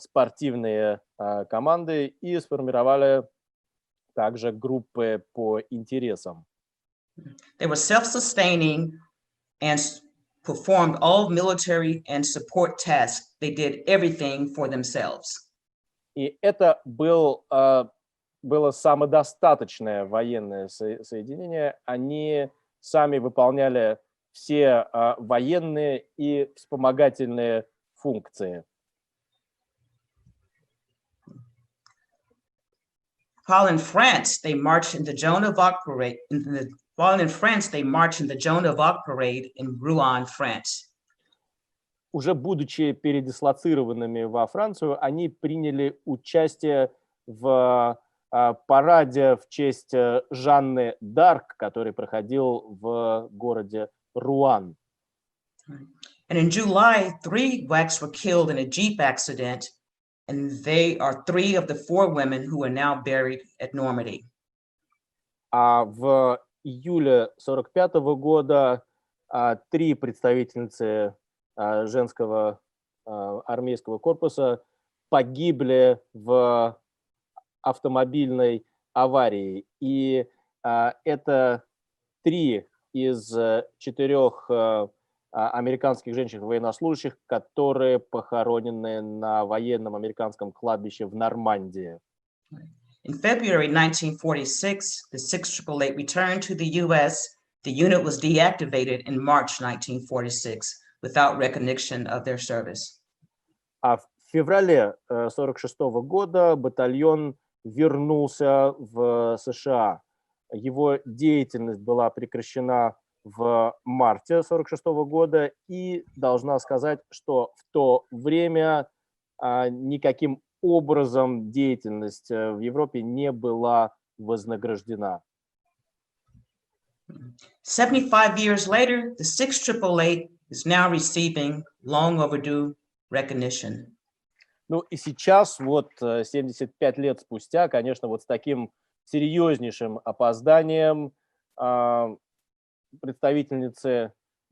спортивные команды и сформировали также группы по интересам. They were self-sustaining and performed all military and support tasks. They did everything for themselves. И это было самодостаточное военное соединение. Они сами выполняли все военные и вспомогательные функции. While in France, they marched in the Joan of Arc parade. While in France, they marched in the Joan of Arc parade in Rouen, France. Уже будучи передислоцированными во Францию, они приняли участие в параде в честь Жанны Дарк, который проходил в городе Руан. And in July, 3 WACs were killed in a Jeep accident, and they are 3 of the 4 women who are now buried at Normandy. А в июле 1945 года 3 представительницы женского армейского корпуса погибли в автомобильной аварии. И это 3 из 4 американских женщин-военнослужащих, которые похоронены на военном американском кладбище в Нормандии. In February 1946, the 6888 returned to the US. The unit was deactivated in March 1946 without recognition of their service. А в феврале 1946 года батальон вернулся в США. Его деятельность была прекращена в марте 1946 года, и должна сказать, что в то время никаким образом деятельность в Европе не была вознаграждена. 75 years later, the 6888 is now receiving long overdue recognition. Ну и сейчас, вот 75 лет спустя, конечно, вот с таким серьезнейшим опозданием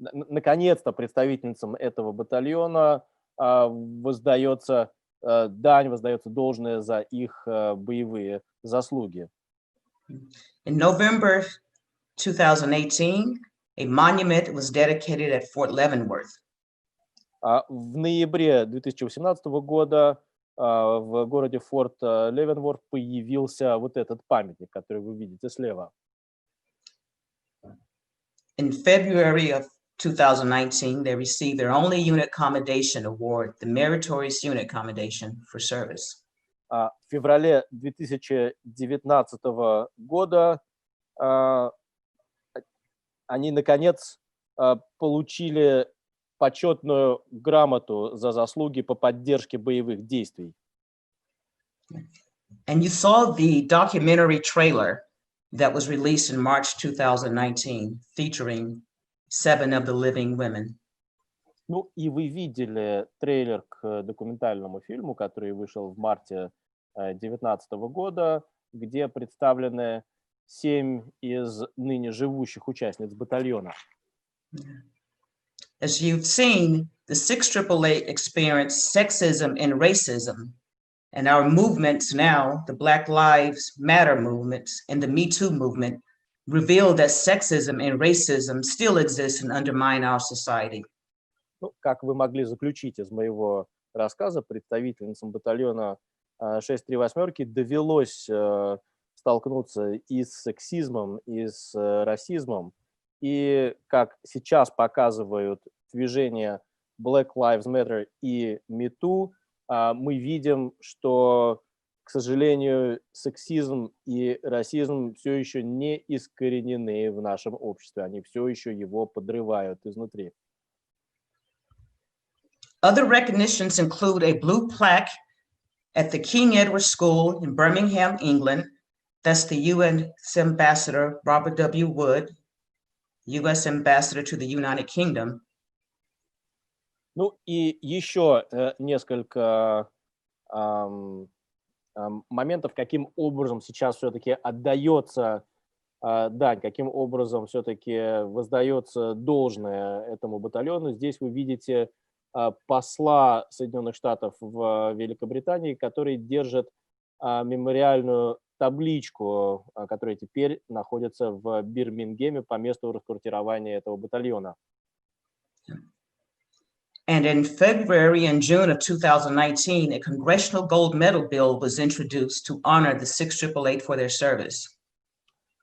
наконец-то представительницам этого батальона воздается дань, воздается должное за их боевые заслуги. In November 2018, a monument was dedicated at Fort Leavenworth. В ноябре 2018 года в городе Форт Левенворт появился вот этот памятник, который вы видите слева. In February of 2019, they received their only unit commendation award, the Meritorious Unit Commendation for Service. В феврале 2019 года они, наконец, получили почетную грамоту за заслуги по поддержке боевых действий. And you saw the documentary trailer that was released in March 2019, featuring 7 of the living women. Ну, и вы видели трейлер к документальному фильму, который вышел в марте 2019 года, где представлены 7 из ныне живущих участниц батальона. As you've seen, the 688 experienced sexism and racism, and our movements now, the Black Lives Matter movements and the Me Too movement, reveal that sexism and racism still exist and undermine our society. Ну, как вы могли заключить из моего рассказа, представительницам батальона 638 довелось столкнуться и с сексизмом, и с расизмом. И как сейчас показывают движения Black Lives Matter и Me Too, мы видим, что, к сожалению, сексизм и расизм все еще не искоренены в нашем обществе, они все еще его подрывают изнутри. Other recognitions include a blue plaque at the King Edward School in Birmingham, England. That's the US Ambassador Robert WWII, US Ambassador to the United Kingdom. Ну и еще несколько моментов, каким образом сейчас все-таки отдается дань, каким образом все-таки воздается должное этому батальону. Здесь вы видите посла Соединенных Штатов в Великобритании, который держит мемориальную табличку, которая теперь находится в Бирмингеме по месту расквартирования этого батальона. And in February and June of 2019, a congressional gold medal bill was introduced to honor the 688 for their service.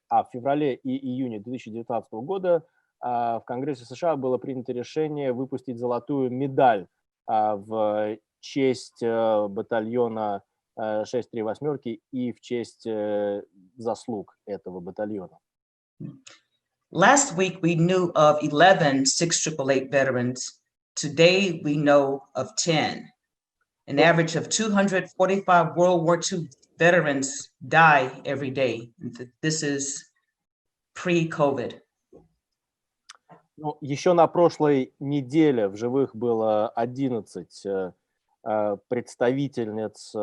А в феврале и июне 2019 года в Конгрессе США было принято решение выпустить золотую медаль в честь батальона 638 и в честь заслуг этого батальона. Last week, we knew of 11 688 veterans. Today, we know of 10. An average of 245 World War II veterans die every day. This is pre-COVID. Ну, еще на прошлой неделе в живых было 11 представительниц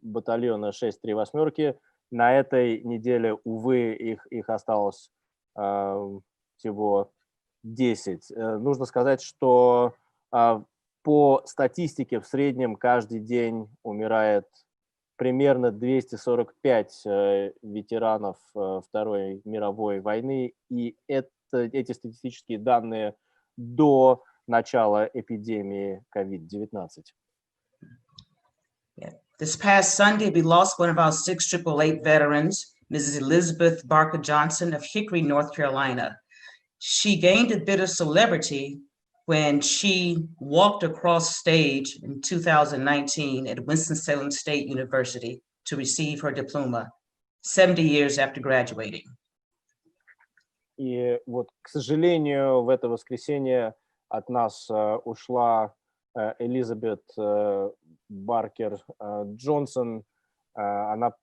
батальона 638. На этой неделе, увы, их осталось всего 10. Нужно сказать, что по статистике в среднем каждый день умирает примерно 245 ветеранов Второй мировой войны, и эти статистические данные до начала эпидемии COVID-19. This past Sunday, we lost one of our 688 veterans, Mrs. Elizabeth Barker Johnson of Hickory, North Carolina. She gained a bit of celebrity when she walked across stage in 2019 at Winston-Salem State University to receive her diploma, 70 years after graduating. И вот, к сожалению, в это воскресенье от нас ушла Элизабет Баркер Джонсон. Она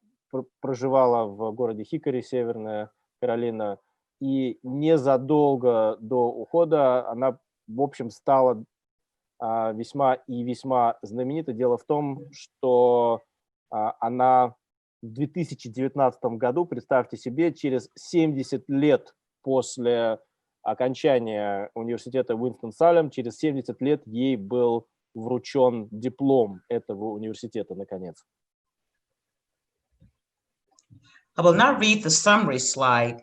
проживала в городе Хикори, Северная Каролина, и незадолго до ухода она, в общем, стала весьма и весьма знаменита. Дело в том, что она в 2019 году, представьте себе, через 70 лет после окончания университета Уинстон-Салем, через 70 лет ей был вручен диплом этого университета, наконец. I will not read the summary slide,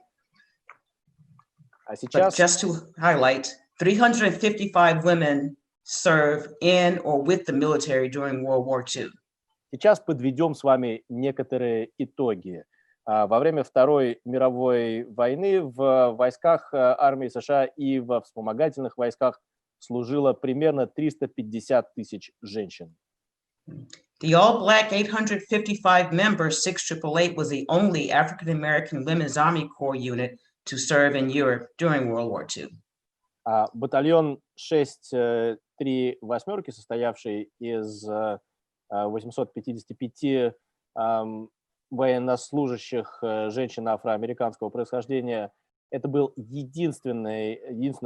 but just to highlight, 355 women served in or with the military during World War II. Сейчас подведем с вами некоторые итоги. Во время Второй мировой войны в войсках армии США и во вспомогательных войсках служило примерно 350 тысяч женщин. The all-black 855-member 688 was the only African-American Women's Army Corps unit to serve in Europe during World War II. Батальон 638, состоявший из 855 военнослужащих женщин афроамериканского происхождения это был единственное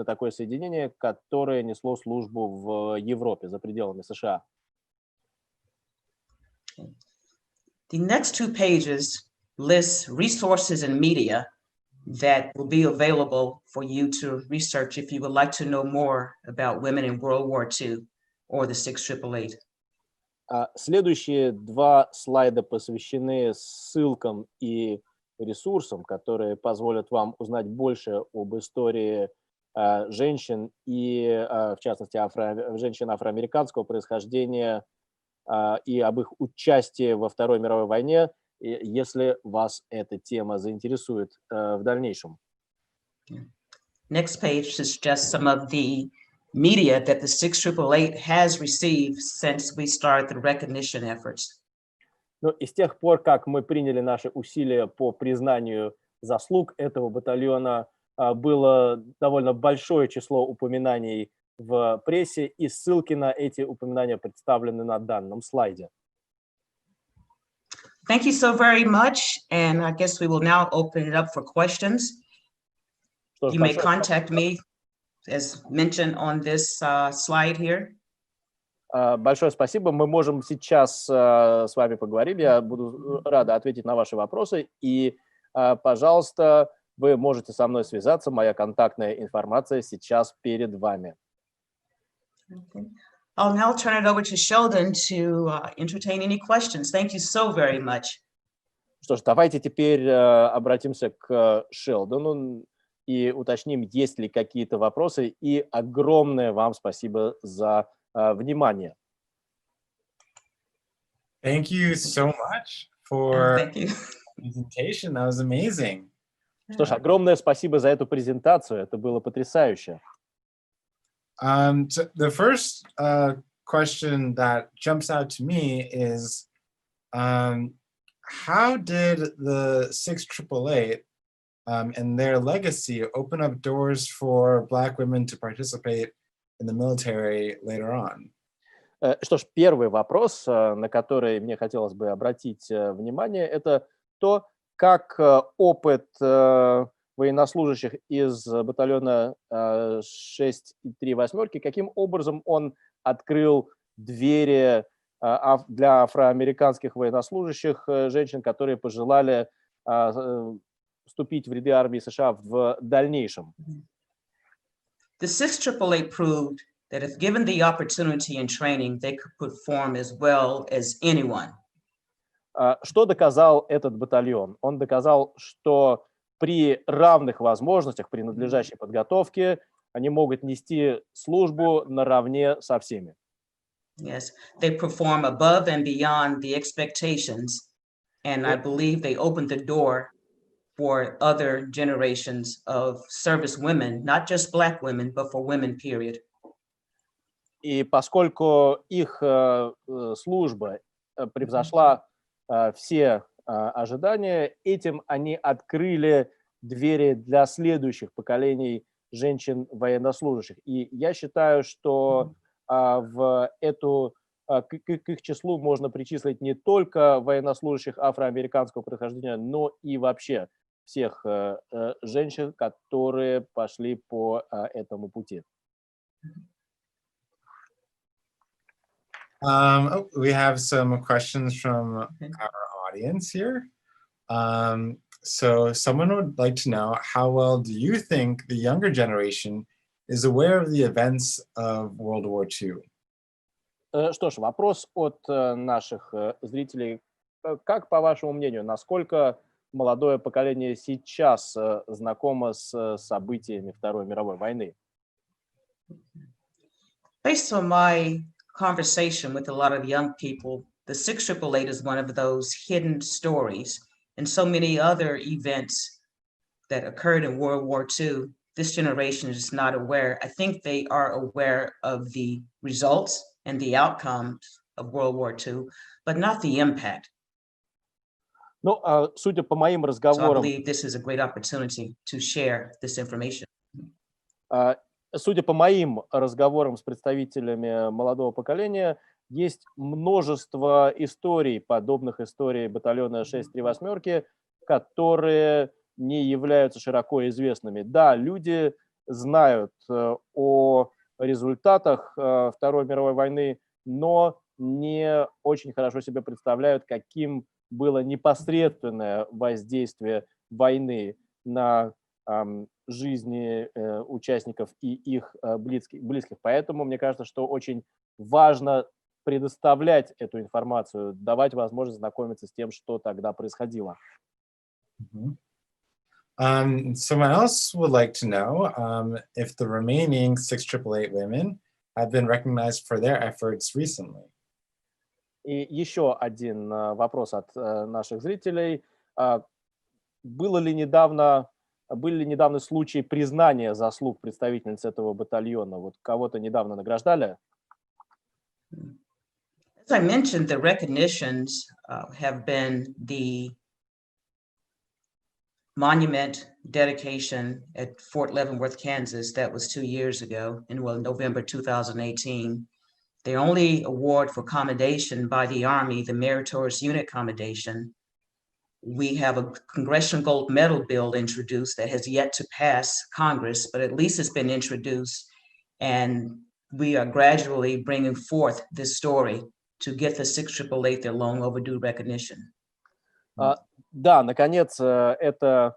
такое соединение, которое несло службу в Европе, за пределами США. The next 2 pages lists resources and media that will be available for you to research if you would like to know more about women in World War II or the 688. Следующие 2 слайда посвящены ссылкам и ресурсам, которые позволят вам узнать больше об истории женщин и, в частности, женщин афроамериканского происхождения и об их участии во Второй мировой войне, если вас эта тема заинтересует в дальнейшем. Next page is just some of the media that the 688 has received since we started the recognition efforts. Ну, и с тех пор, как мы приняли наши усилия по признанию заслуг этого батальона, было довольно большое число упоминаний в прессе, и ссылки на эти упоминания представлены на данном слайде. Thank you so very much, and I guess we will now open it up for questions. You may contact me, as mentioned on this slide here. Большое спасибо. Мы можем сейчас с вами поговорить. Я буду рада ответить на ваши вопросы. И, пожалуйста, вы можете со мной связаться. Моя контактная информация сейчас перед вами. I'll now turn it over to Sheldon to entertain any questions. Thank you so very much. Что ж, давайте теперь обратимся к Шелдону и уточним, есть ли какие-то вопросы. И огромное вам спасибо за внимание. Thank you so much for the presentation. That was amazing. Что ж, огромное спасибо за эту презентацию. Это было потрясающе. So the first question that jumps out to me is, how did the 688 and their legacy open up doors for Black women to participate in the military later on? Что ж, первый вопрос, на который мне хотелось бы обратить внимание, это то, как опыт военнослужащих из батальона 638, каким образом он открыл двери для афроамериканских военнослужащих женщин, которые пожелали вступить в ряды армии США в дальнейшем. The 688 proved that if given the opportunity and training, they could perform as well as anyone. Что доказал этот батальон? Он доказал, что при равных возможностях, при надлежащей подготовке, они могут нести службу наравне со всеми. Yes, they perform above and beyond the expectations, and I believe they opened the door for other generations of service women, not just Black women, but for women, period. И поскольку их служба превзошла все ожидания, этим они открыли двери для следующих поколений женщин-военнослужащих. И я считаю, что к их числу можно причислить не только военнослужащих афроамериканского происхождения, но и вообще всех женщин, которые пошли по этому пути. We have some questions from our audience here. So someone would like to know, how well do you think the younger generation is aware of the events of World War II? Что ж, вопрос от наших зрителей. Как, по вашему мнению, насколько молодое поколение сейчас знакомо с событиями Второй мировой войны? Based on my conversation with a lot of young people, the 688 is one of those hidden stories, and so many other events that occurred in World War II, this generation is not aware. I think they are aware of the results and the outcomes of World War II, but not the impact. Ну, судя по моим So I разговорам, believe this is a great opportunity to share this information. судя по моим разговорам с представителями молодого поколения, Есть множество историй, подобных историй батальона 638, которые не являются широко известными. Да, люди знают о результатах Второй мировой войны, но не очень хорошо себе представляют, каким было непосредственное воздействие войны на жизни участников и их близких. Поэтому мне кажется, что очень важно предоставлять эту информацию, давать возможность знакомиться с тем, что тогда происходило. Someone else would like to know if the remaining 6888 women have been recognized for their efforts recently. И еще один вопрос от наших зрителей. Были ли недавно случаи признания заслуг представительниц этого батальона? Вот кого-то недавно награждали? As I mentioned, the recognitions have been the monument dedication at Fort Leavenworth, Kansas. That was 2 years ago in November 2018. The only award for commendation by the Army, the Meritorious Unit Commendation. We have a Congressional Gold Medal bill introduced that has yet to pass Congress, but at least it's been introduced. And we are gradually bringing forth this story to get the 6888 their long overdue recognition. Да, наконец, это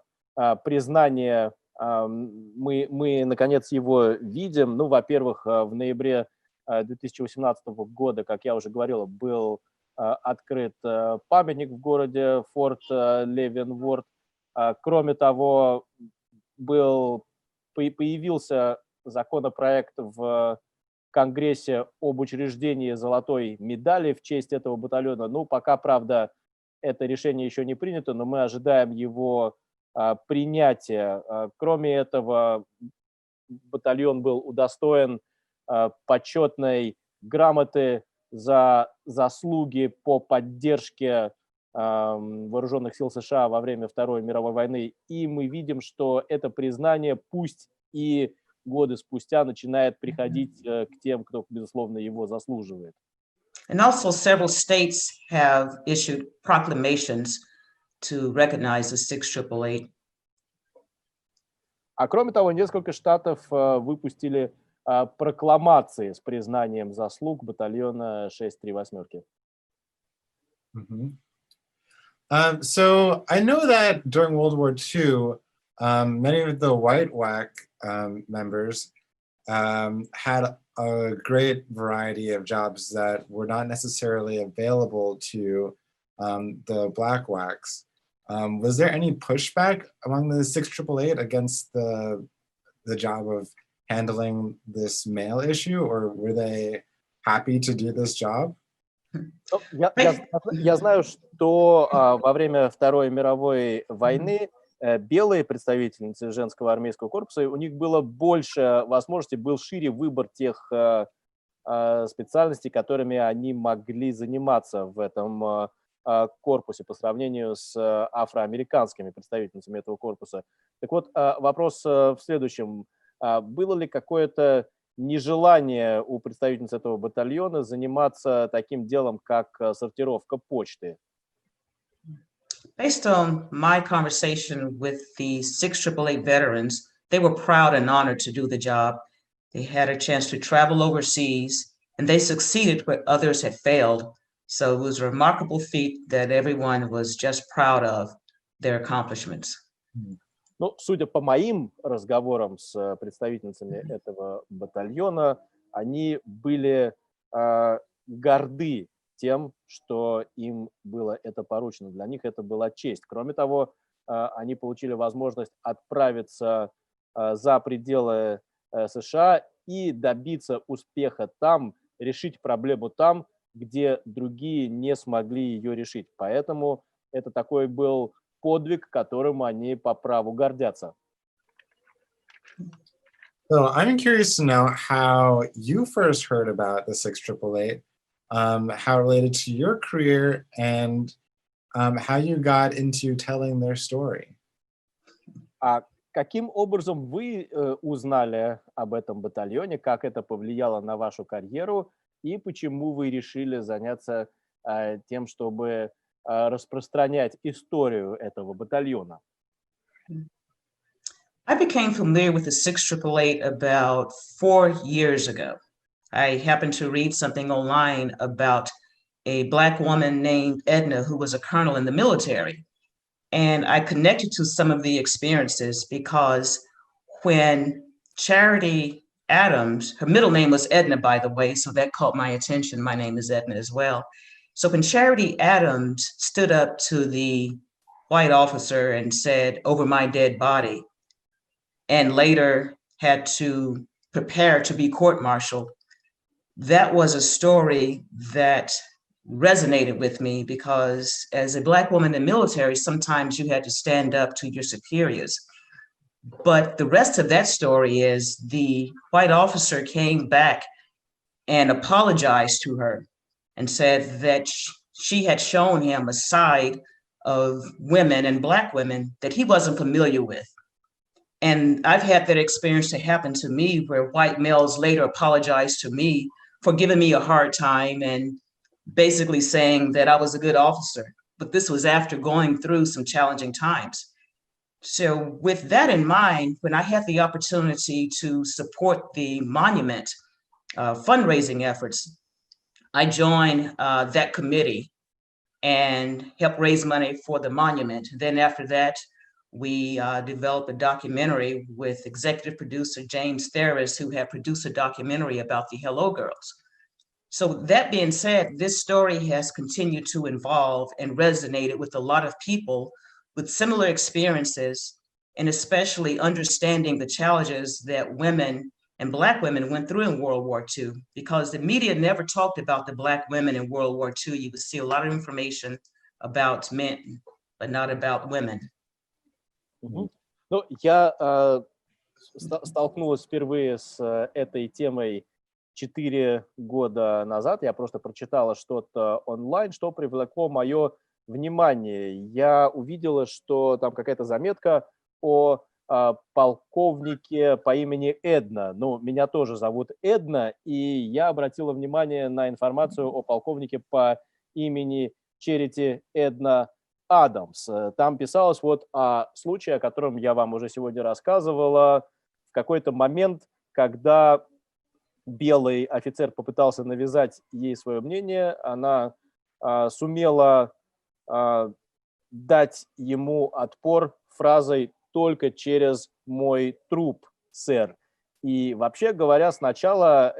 признание, мы наконец его видим. Ну, во-первых, в ноябре 2018 года, как я уже говорил, был открыт памятник в городе Форт Левенворт. Кроме того, появился законопроект в Конгрессе об учреждении золотой медали в честь этого батальона. Ну, пока, правда, это решение еще не принято, но мы ожидаем его принятия. Кроме этого, батальон был удостоен почетной грамоты за заслуги по поддержке вооруженных сил США во время Второй мировой войны. И мы видим, что это признание, пусть и годы спустя, начинает приходить к тем, кто, безусловно, его заслуживает. And also several states have issued proclamations to recognize the 6888. А кроме того, несколько штатов выпустили прокламации с признанием заслуг батальона 638. So I know that during World War II, many of the white WAC members had a great variety of jobs that were not necessarily available to the black WACs. Was there any pushback among the 6888 against the job of handling this male issue, or were they happy to do this job? Я знаю, что во время Второй мировой войны белые представительницы женского армейского корпуса, у них было больше возможностей, был шире выбор тех специальностей, которыми они могли заниматься в этом корпусе по сравнению с афроамериканскими представительницами этого корпуса. Так вот, вопрос в следующем. Было ли какое-то нежелание у представительниц этого батальона заниматься таким делом, как сортировка почты? Based on my conversation with the 6888 veterans, they were proud and honored to do the job. They had a chance to travel overseas, and they succeeded where others had failed. So it was a remarkable feat that everyone was just proud of their accomplishments. Ну, судя по моим разговорам с представительницами этого батальона, они были горды тем, что им было это поручено. Для них это была честь. Кроме того, они получили возможность отправиться за пределы США и добиться успеха там, решить проблему там, где другие не смогли ее решить. Поэтому это такой был подвиг, которым они по праву гордятся. So I'm curious to know how you first heard about the 6888, how it related to your career, and how you got into telling their story. А каким образом вы узнали об этом батальоне, как это повлияло на вашу карьеру, и почему вы решили заняться тем, чтобы распространять историю этого батальона? I became familiar with the 6888 about 4 years ago. I happened to read something online about a Black woman named Edna who was a colonel in the military. And I connected to some of the experiences because when Charity Adams, her middle name was Edna, by the way, so that caught my attention. My name is Edna as well. So when Charity Adams stood up to the white officer and said, "Over my dead body," and later had to prepare to be court-martialed, that was a story that resonated with me because as a Black woman in the military, sometimes you had to stand up to your superiors. But the rest of that story is the white officer came back and apologized to her and said that she had shown him a side of women and Black women that he wasn't familiar with. And I've had that experience to happen to me where white males later apologized to me for giving me a hard time and basically saying that I was a good officer. But this was after going through some challenging times. So with that in mind, when I had the opportunity to support the monument fundraising efforts, I joined that committee and helped raise money for the monument. Then after that, we developed a documentary with executive producer James Ferris, who had produced a documentary about the Hello Girls. So that being said, this story has continued to evolve and resonated with a lot of people with similar experiences, and especially understanding the challenges that women and Black women went through in World War II, because the media never talked about the Black women in World War II. You would see a lot of information about men, but not about women. Ну, я столкнулась впервые с этой темой 4 года назад. Я просто прочитала что-то онлайн, что привлекло мое внимание. Я увидела, что там какая-то заметка о полковнике по имени Эдна. Ну, меня тоже зовут Эдна, и я обратила внимание на информацию о полковнике по имени Черити Эдна Адамс. Там писалось вот о случае, о котором я вам уже сегодня рассказывала. В какой-то момент, когда белый офицер попытался навязать ей свое мнение, она сумела дать ему отпор фразой «только через мой труп, сэр». И вообще говоря, сначала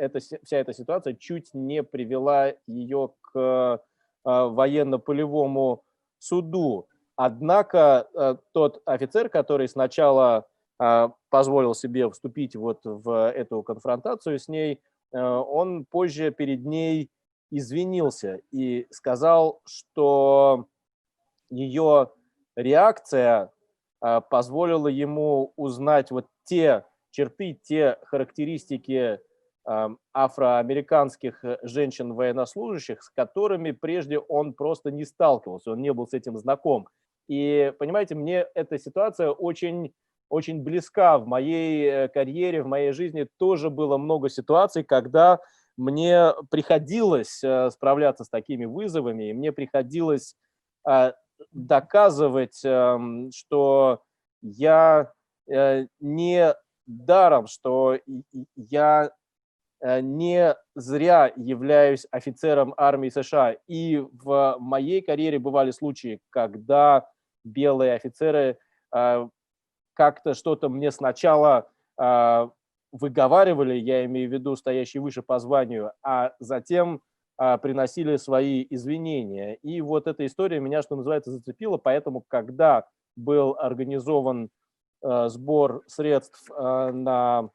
вся эта ситуация чуть не привела ее к военно-полевому суду. Однако тот офицер, который сначала позволил себе вступить вот в эту конфронтацию с ней, он позже перед ней извинился и сказал, что ее реакция позволила ему узнать вот те черты, те характеристики афроамериканских женщин-военнослужащих, с которыми прежде он просто не сталкивался, он не был с этим знаком. И, понимаете, мне эта ситуация очень, очень близка. В моей карьере, в моей жизни тоже было много ситуаций, когда мне приходилось справляться с такими вызовами, и мне приходилось доказывать, что я не даром, что я не зря являюсь офицером армии США. И в моей карьере бывали случаи, когда белые офицеры как-то что-то мне сначала выговаривали, я имею в виду стоящие выше по званию, а затем приносили свои извинения. И вот эта история меня, что называется, зацепила, поэтому, когда был организован сбор средств на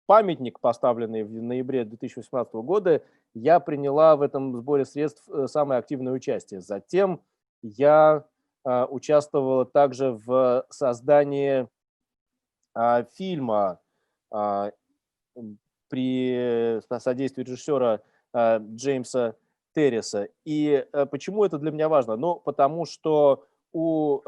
памятник, поставленный в ноябре 2018 года, я приняла в этом сборе средств самое активное участие. Затем я участвовала также в создании фильма при содействии режиссера Джеймса Терриса. И почему это для меня важно? Ну, потому что у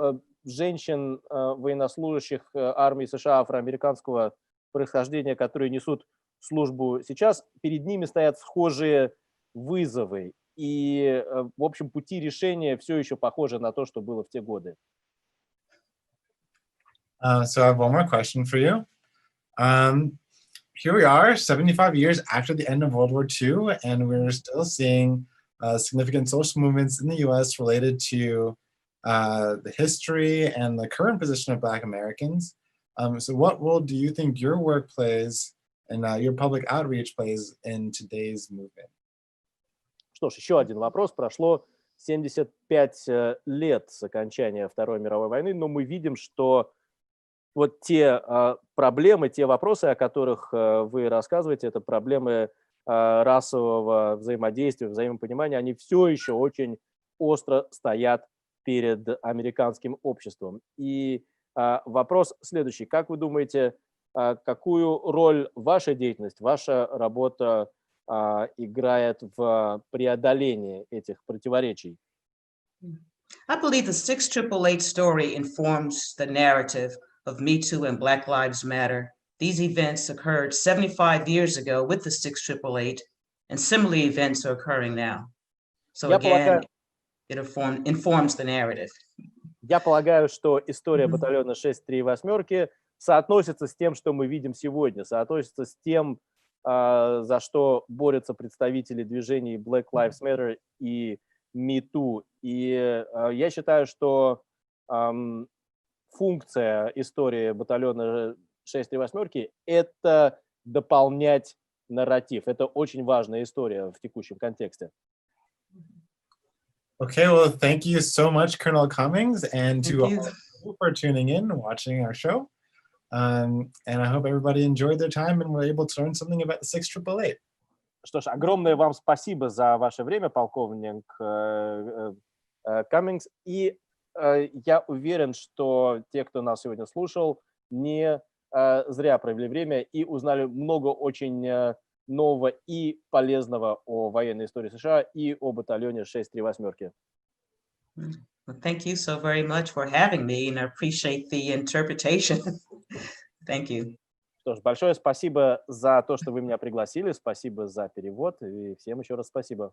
женщин, военнослужащих армии США афроамериканского происхождения, которые несут службу сейчас, перед ними стоят схожие вызовы. И, в общем, пути решения все еще похожи на то, что было в те годы. So I have one more question for you. Here we are, 75 years after the end of World War II, and we're still seeing significant social movements in the US related to the history and the current position of Black Americans. So what role do you think your work plays and your public outreach plays in today's movement? Что ж, еще один вопрос. Прошло 75 лет с окончания Второй мировой войны, но мы видим, что вот те проблемы, те вопросы, о которых вы рассказываете, это проблемы расового взаимодействия, взаимопонимания, они все еще очень остро стоят перед американским обществом. И вопрос следующий. Как вы думаете, какую роль ваша деятельность, ваша работа играет в преодолении этих противоречий? I believe the 6888 story informs the narrative of Me Too and Black Lives Matter. These events occurred 75 years ago with the 6888, and similar events are occurring now. So again, it informs the narrative. Я полагаю, что история батальона 638 соотносится с тем, что мы видим сегодня, соотносится с тем, за что борются представители движений Black Lives Matter и Me Too. И я считаю, что функция истории батальона 638 – это дополнять нарратив. Это очень важная история в текущем контексте. Okay, well, thank you so much, Colonel Cummings, and to all of you for tuning in and watching our show. And I hope everybody enjoyed their time and were able to learn something about the 6888. Что ж, огромное вам спасибо за ваше время, полковник Cummings. И я уверен, что те, кто нас сегодня слушал, не зря провели время и узнали много очень нового и полезного о военной истории США и о батальоне 638. Well, thank you so very much for having me, and I appreciate the interpretation. Thank you. Что ж, большое спасибо за то, что вы меня пригласили, спасибо за перевод, и всем еще раз спасибо.